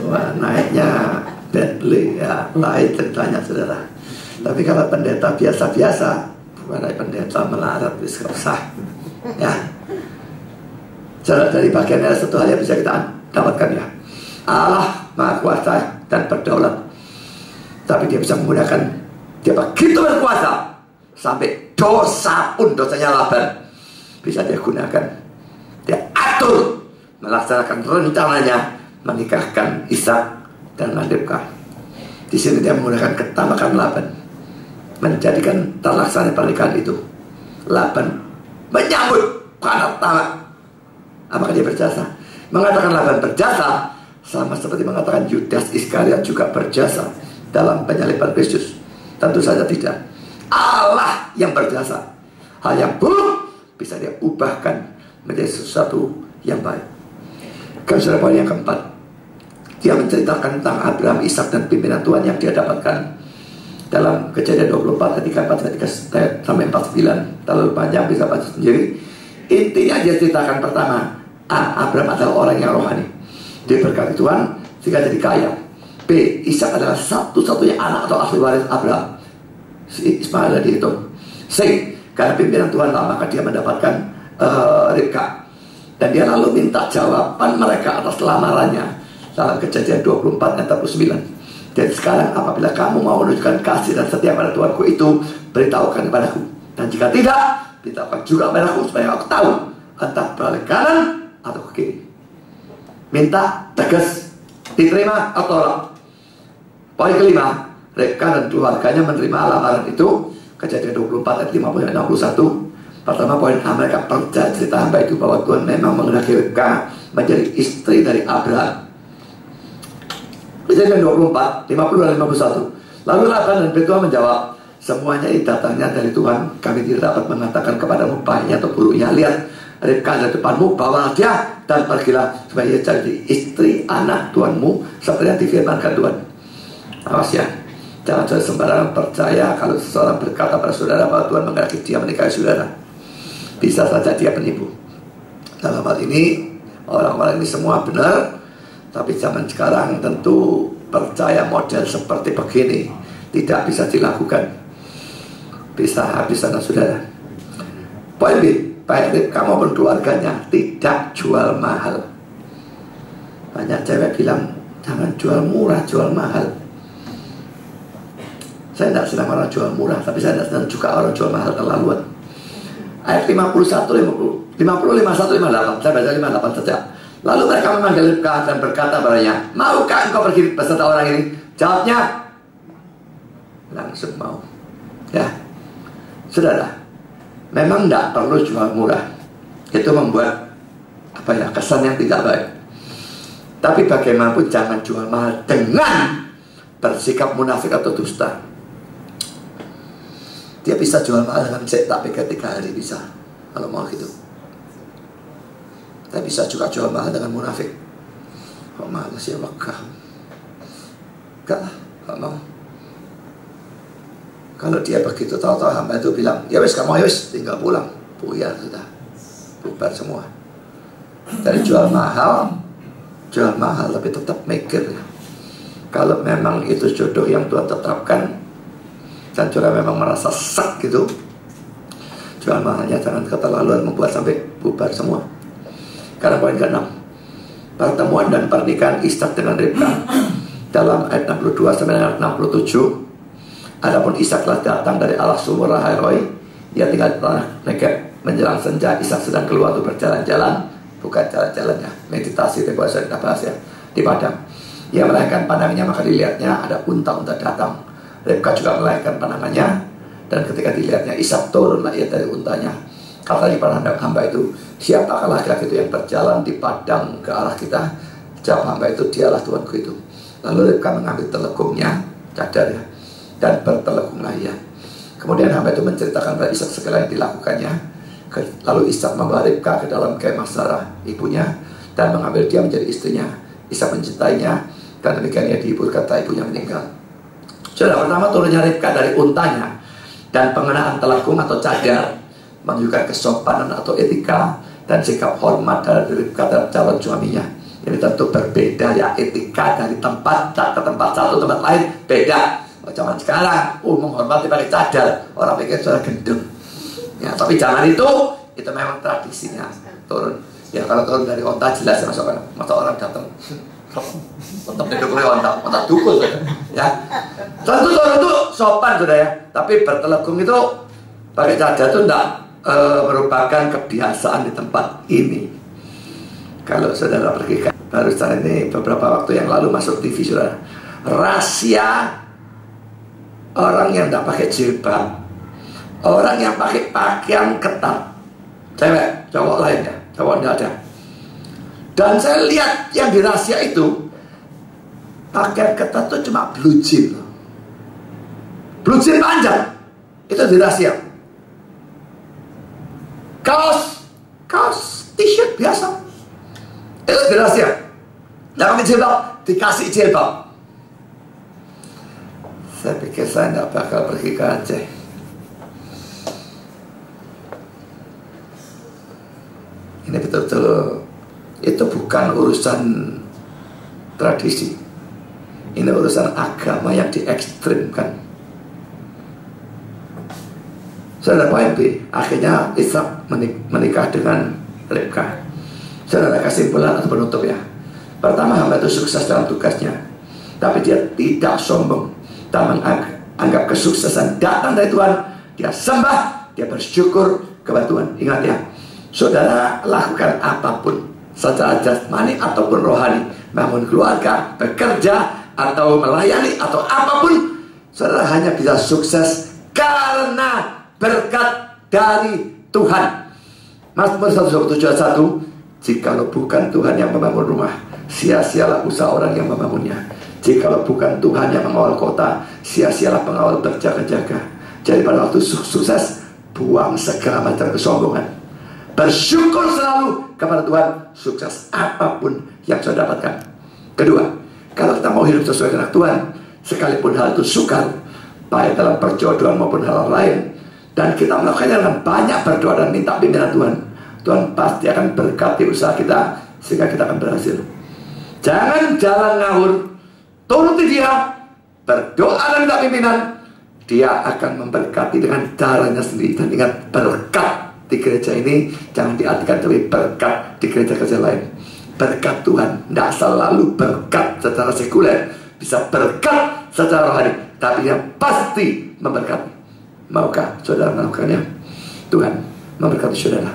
Wah, naiknya Bentley ya, lain ceritanya saudara. Tapi kalau pendeta biasa-biasa, bukan pendeta melarat, bisa sah ya. Dari bagiannya satu hal yang bisa kita dapatkan ya, Allah Maha Kuasa dan berdaulat, tapi dia bisa menggunakan, dia begitu berkuasa sampai dosa pun, dosanya Laban bisa dia gunakan mengatur, melaksanakan rencananya menikahkan Ishak dan Ribka. Di sini dia menggunakan ketamakan Laban, menjadikan terlaksana pernikahan itu. Laban menyambut karena tamak. Apakah dia berjasa? Mengatakan Laban berjasa sama seperti mengatakan Yudas Iskariot juga berjasa dalam penyaliban Kristus. Tentu saja tidak. Allah yang berjasa. Hal yang buruk bisa dia ubahkan menjadi sesuatu yang baik. Saudara, poin yang keempat, dia menceritakan tentang Abraham, Ishak dan pimpinan Tuhan yang dia dapatkan dalam Kejadian 24 ayat 34 sampai 49. Terlalu panjang, bisa baca sendiri. Intinya dia ceritakan pertama, Abraham adalah orang yang rohani, dia berkati Tuhan sehingga jadi kaya. B, Ishak adalah satu-satunya anak atau ahli waris Abraham. Ismail dihitung. C, karena pimpinan Tuhan lah, maka dia mendapatkan Ribka. Dan dia lalu minta jawaban mereka atas lamarannya dalam Kejadian 24 ayat 39. Dan sekarang apabila kamu mau menunjukkan kasih dan setia pada Tuhanku itu, beritahukan kepadaku. Dan jika tidak, beritahukan juga kepadaku supaya aku tahu entah balik kanan atau ke kiri. Minta tegas, diterima atau tolak. Poin kelima, Ribka dan keluarganya menerima lamaran itu. Kejadian 24 ayat 50 dan 61. Pertama, poin A, mereka percaya cerita hamba itu bahwa Tuhan memang menghendaki Ribka menjadi istri dari Abraham. Kejadian 24, 50 dan 51. Lalu Laban dan Betuel menjawab, semuanya itu datangnya dari Tuhan. Kami tidak dapat mengatakan kepadamu baiknya atau buruknya. Lihat, Ribka ada depanmu, bawalah dia dan pergilah supaya ia jadi istri anak Tuhanmu seperti yang difirmankan Tuhan. Awas ya, jangan sembarangan percaya kalau seseorang berkata pada saudara bahwa Tuhan menghendaki dia menikahi saudara. Bisa saja dia penipu. Dalam hal ini, orang-orang ini semua benar, tapi zaman sekarang tentu percaya model seperti begini tidak bisa dilakukan. Bisa habis anak saudara. Poin B, baik Ribka maupun keluarganya tidak jual mahal. Banyak cewek bilang, jangan jual murah, jual mahal. Saya tidak senang orang jual murah, tapi saya tidak senang juga orang jual mahal terlaluan. Ayat 51, 50, 51, 58. Saya baca 58 saja. Lalu mereka memanggil Ribka dan berkata padanya, maukah engkau pergi beserta orang ini? Jawabnya, langsung mau. Ya, saudara, memang tidak perlu jual murah. Itu membuat kesan yang tidak baik. Tapi bagaimanapun jangan jual mahal dengan bersikap munafik atau dusta. Dia bisa jual mahal dengan saya tak pikir 3 hari bisa, kalau mau gitu. Dia bisa juga jual mahal dengan munafik. Kok mahal sih wakah? Enggak lah, gak mau. Kalau dia begitu tahu-tahu hamba itu bilang, ya wis kamu ya wis tinggal pulang, buyar sudah, bubar semua. Dari jual mahal tapi tetap mikir. Kalau memang itu jodoh yang Tuhan tetapkan dan saudara memang merasa sak gitu, jual mahalnya jangan keterlaluan membuat sampai bubar semua. Karena poin ke-6, pertemuan dan pernikahan Ishak dengan Ribka dalam ayat 62 sampai ayat 67. Adapun Ishak telah datang dari Allah sumur Lahai-Roi, ia tinggal di tanah Negeb. Menjelang senja Ishak sedang keluar untuk berjalan-jalan, bukan jalan-jalannya, meditasi di di padang. Ia melahirkan pandangannya, maka dilihatnya ada unta-unta datang. Ribka juga melahirkan pandangannya, dan ketika dilihatnya Ishak turunlah ia dari untanya. Katanya pada hamba itu, siapakah laki-laki itu yang berjalan di padang ke arah kita? Jawab hamba itu, dialah Tuanku itu. Lalu Ribka mengambil telegungnya, cadarnya, dan bertelegunglah ia. Kemudian hamba itu menceritakan pada Ishak segala yang dilakukannya. Lalu Ishak membawa Ribka ke dalam kemah Sarah ibunya dan mengambil dia menjadi istrinya. Ishak mencintainya, dan demikian ia dihibur kata ibunya meninggal. Saudara, pertama turunnya Ribka dari untanya dan pengenaan telegung atau cadar menunjukkan kesopanan atau etika dan sikap hormat dari Ribka terhadap calon suaminya. Ini tentu berbeda ya, etika dari tempat ke tempat satu tempat lain beda. Zaman sekarang menghormati pakai cadar, orang pikir sudah gendeng. Ya, tapi zaman itu memang tradisinya turun. Ya kalau turun dari onta jelas ya, masa orang datang tetap duduk oleh onta dukul ya. Tentu turun itu sopan sudah ya. Tapi bertelegung itu pakai cadar itu tidak merupakan kebiasaan di tempat ini. Kalau saudara pergi ke barusan ini beberapa waktu yang lalu masuk TV, saudara, rahasia orang yang tidak pakai jilbab, orang yang pakai pakaian ketat, cewek, cowok lainnya, cowok tidak ada. Dan saya lihat yang di rahasia itu pakaian ketat itu cuma blue jean, blue jean panjang, itu di rahasia. Kaos t-shirt biasa, itu di rahasia. Tidak pakai jilbab, dikasih jilbab. Saya pikir saya tidak bakal pergi ke Aceh. Ini betul-betul, itu bukan urusan tradisi, ini urusan agama yang diekstrimkan. Saudara YB, akhirnya Ishak menikah dengan Ribka. Saudara, kesimpulan atau penutup ya. Pertama, hamba itu sukses dalam tugasnya, tapi dia tidak sombong dan menganggap kesuksesan datang dari Tuhan. Dia sembah, dia bersyukur kepada Tuhan. Ingat ya, saudara lakukan apapun secara jasmani ataupun rohani, bangun keluarga, bekerja, atau melayani, atau apapun, saudara hanya bisa sukses karena berkat dari Tuhan. Mazmur 107:1, jikalau bukan Tuhan yang membangun rumah, sia-sialah usaha orang yang membangunnya. Jikalau bukan Tuhan yang mengawal kota, sia-sialah pengawal berjaga-jaga. Jadi pada waktu sukses, buang segala macam kesombongan. Bersyukur selalu kepada Tuhan, sukses apapun yang sudah dapatkan. Kedua, kalau kita mau hidup sesuai dengan Tuhan, sekalipun hal itu sukar, baik dalam perjodohan maupun hal lain, dan kita melakukannya dengan banyak berdoa dan minta pimpinan Tuhan, Tuhan pasti akan berkati usaha kita sehingga kita akan berhasil. Jangan jalan ngawur, turuti dia, berdoa dan minta pimpinan, dia akan memberkati dengan caranya sendiri. Dan ingat, berkat di gereja ini jangan diartikan sebagai berkat di gereja-gereja lain. Berkat Tuhan tidak selalu berkat secara sekuler, bisa berkat secara rohani, tapi yang pasti memberkati. Maukah saudara melakukannya? Tuhan memberkati saudara.